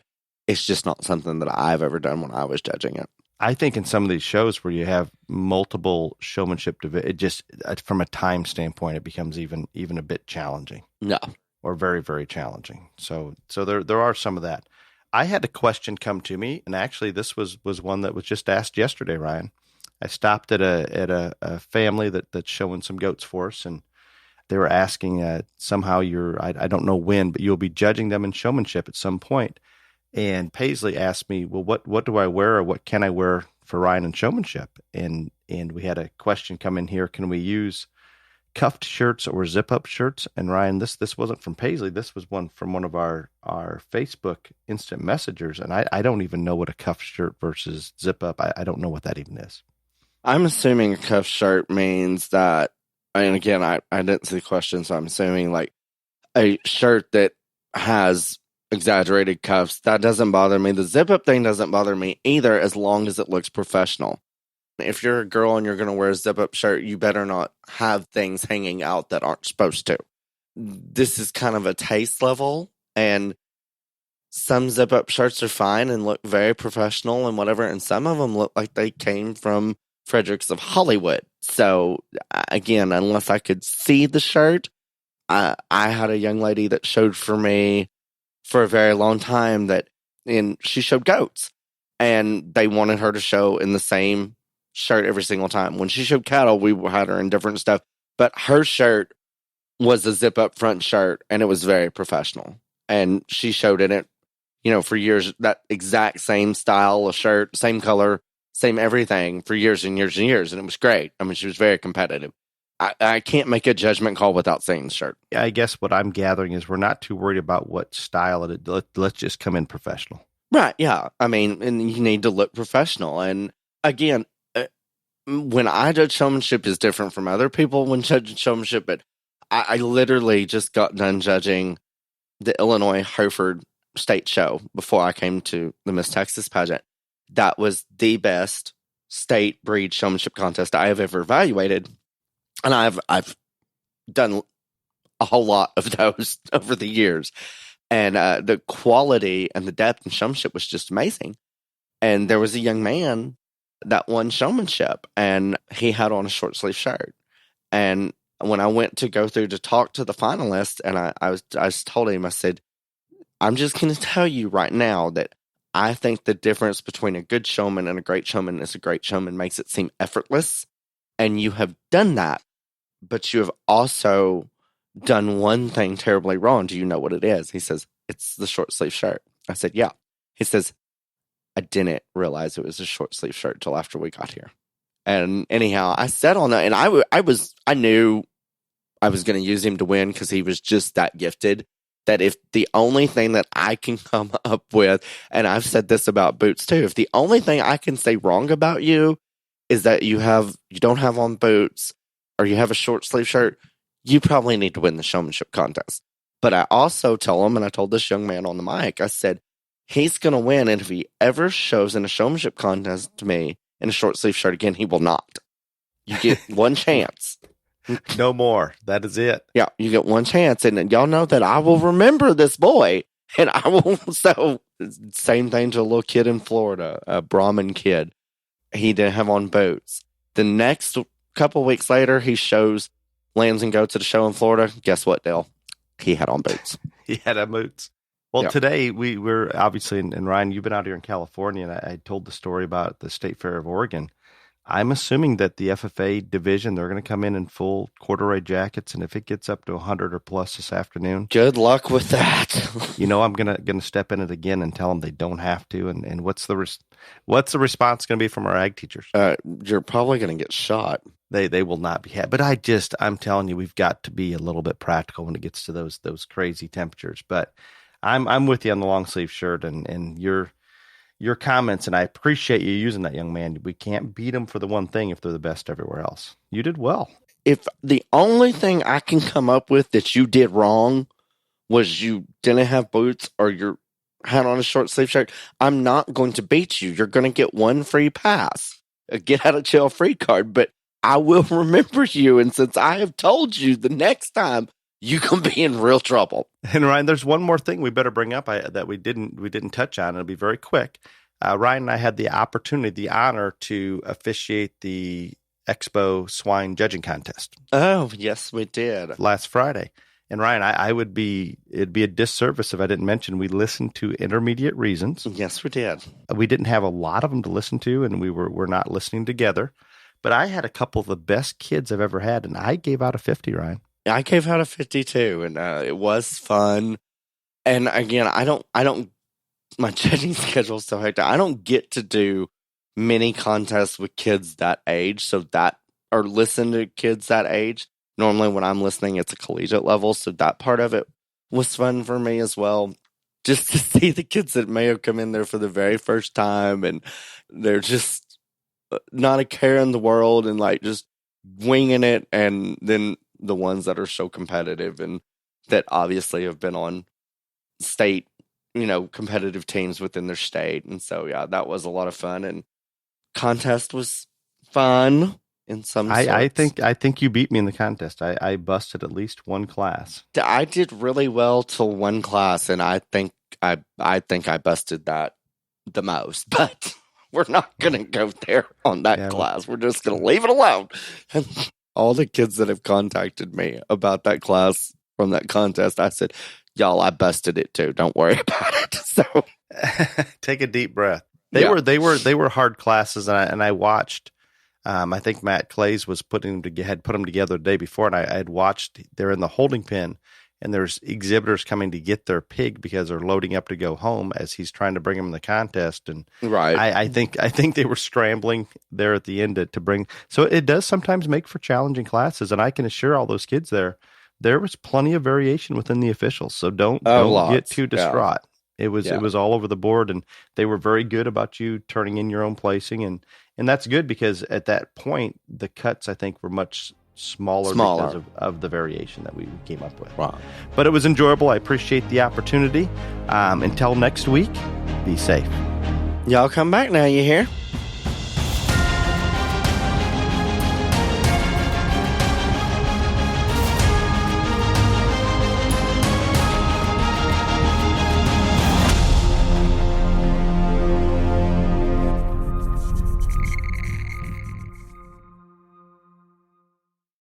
it's just not something that I've ever done when I was judging it. I think in some of these shows where you have multiple showmanship, it just, from a time standpoint, it becomes even a bit challenging. No. Or very, very challenging. So there are some of that. I had a question come to me, and actually this was one that was just asked yesterday, Ryan. I stopped at a family that's showing some goats for us, and they were asking somehow I don't know when, but you'll be judging them in showmanship at some point. And Paisley asked me, well, what do I wear, or what can I wear for Ryan in showmanship? And we had a question come in here. Can we use cuffed shirts or zip up shirts? And Ryan, this wasn't from Paisley. This was one from one of our Facebook instant messengers. And I don't even know what a cuffed shirt versus zip up. I don't know what that even is. I'm assuming a cuff shirt means that, and again, I didn't see the question, so I'm assuming like a shirt that has exaggerated cuffs. That doesn't bother me. The zip up thing doesn't bother me either, as long as it looks professional. If you're a girl and you're going to wear a zip up shirt, you better not have things hanging out that aren't supposed to. This is kind of a taste level, and some zip up shirts are fine and look very professional and whatever, and some of them look like they came from Fredericks of Hollywood. So again, unless I could see the shirt, I had a young lady that showed for me for a very long time and she showed goats, and they wanted her to show in the same shirt every single time. When she showed cattle, we had her in different stuff, but her shirt was a zip up front shirt, and it was very professional, and she showed in it, for years, that exact same style of shirt, same color, same everything for years and years and years. And it was great. I mean, she was very competitive. I can't make a judgment call without seeing the shirt. I guess what I'm gathering is we're not too worried about what style it is. Let's just come in professional. Right. Yeah. I mean, and you need to look professional. And again, when I judge showmanship is different from other people when judging showmanship, but I literally just got done judging the Illinois Hereford State Show before I came to the Miss Texas pageant. That was the best state breed showmanship contest I have ever evaluated. And I've done a whole lot of those over the years. And the quality and the depth and showmanship was just amazing. And there was a young man that won showmanship, and he had on a short sleeve shirt. And when I went to go through to talk to the finalist, and I told him, I said, I'm just going to tell you right now that I think the difference between a good showman and a great showman is a great showman makes it seem effortless. And you have done that, but you have also done one thing terribly wrong. Do you know what it is? He says, it's the short sleeve shirt. I said, yeah. He says, I didn't realize it was a short sleeve shirt till after we got here. And anyhow, I said on that, and I knew I was going to use him to win because he was just that gifted. That if the only thing that I can come up with, and I've said this about boots too, if the only thing I can say wrong about you is that you don't have on boots or you have a short sleeve shirt, you probably need to win the showmanship contest. But I also tell him, and I told this young man on the mic, I said, he's going to win, and if he ever shows in a showmanship contest to me in a short sleeve shirt again, he will not. You get one chance. No more. That is it. Yeah, you get one chance, and y'all know that I will remember this boy, and I will. So, same thing to a little kid in Florida, a Brahmin kid. He didn't have on boots. The next couple weeks later, he shows lambs and goats at a show in Florida. Guess what, Dale? He had on boots. He had on boots. Well, Yep. Today we're obviously, and Ryan, you've been out here in California, and I told the story about the State Fair of Oregon. I'm assuming that the FFA division, they're going to come in full corduroy jackets, and if it gets up to 100 or plus this afternoon, Good luck with that. I'm gonna step in it again and tell them they don't have to. And what's the response going to be from our ag teachers? You're probably going to get shot. They will not be happy. But I'm telling you, we've got to be a little bit practical when it gets to those crazy temperatures. But I'm with you on the long sleeve shirt and your comments, and I appreciate you using that, young man. We can't beat them for the one thing if they're the best everywhere else. You did well. If the only thing I can come up with that you did wrong was you didn't have boots or you had on a short sleeve shirt, I'm not going to beat you. You're going to get one free pass, a get out of jail free card, but I will remember you. And since I have told you the next time, you can be in real trouble. And Ryan, there's one more thing we better bring up that we didn't touch on. It'll be very quick. Ryan and I had the honor to officiate the Expo Swine Judging Contest. Oh, yes, we did. Last Friday. And Ryan, it'd be a disservice if I didn't mention we listened to Intermediate Reasons. Yes, we did. We didn't have a lot of them to listen to, and we're not listening together. But I had a couple of the best kids I've ever had, and I gave out a 50, Ryan. I gave out a 52, and it was fun. And again, I don't, my judging schedule is so hectic. I don't get to do many contests with kids that age, or listen to kids that age. Normally when I'm listening, it's a collegiate level. So that part of it was fun for me as well. Just to see the kids that may have come in there for the very first time, and they're just not a care in the world and like just winging it. And then the ones that are so competitive and that obviously have been on state, competitive teams within their state. And so, yeah, that was a lot of fun, and contest was fun in some sorts. I think you beat me in the contest. I busted at least one class. I did really well till one class, and I think I busted that the most, but we're not going to go there on that class. We're just going to leave it alone. And all the kids that have contacted me about that class from that contest, I said, y'all, I busted it too. Don't worry about it. So take a deep breath. They were hard classes, and I watched. I think Matt Clays had put them together the day before, and I had watched. They're in the holding pen, and there's exhibitors coming to get their pig because they're loading up to go home as he's trying to bring them in the contest. And right, I think they were scrambling there at the end to bring. So it does sometimes make for challenging classes, and I can assure all those kids there was plenty of variation within the officials. So don't get too distraught. Yeah. It was all over the board, and they were very good about you turning in your own placing, and that's good because at that point the cuts I think were much smaller. Because of the variation that we came up with. Wow. But it was enjoyable. I appreciate the opportunity. Until next week, be safe. Y'all come back now, you hear?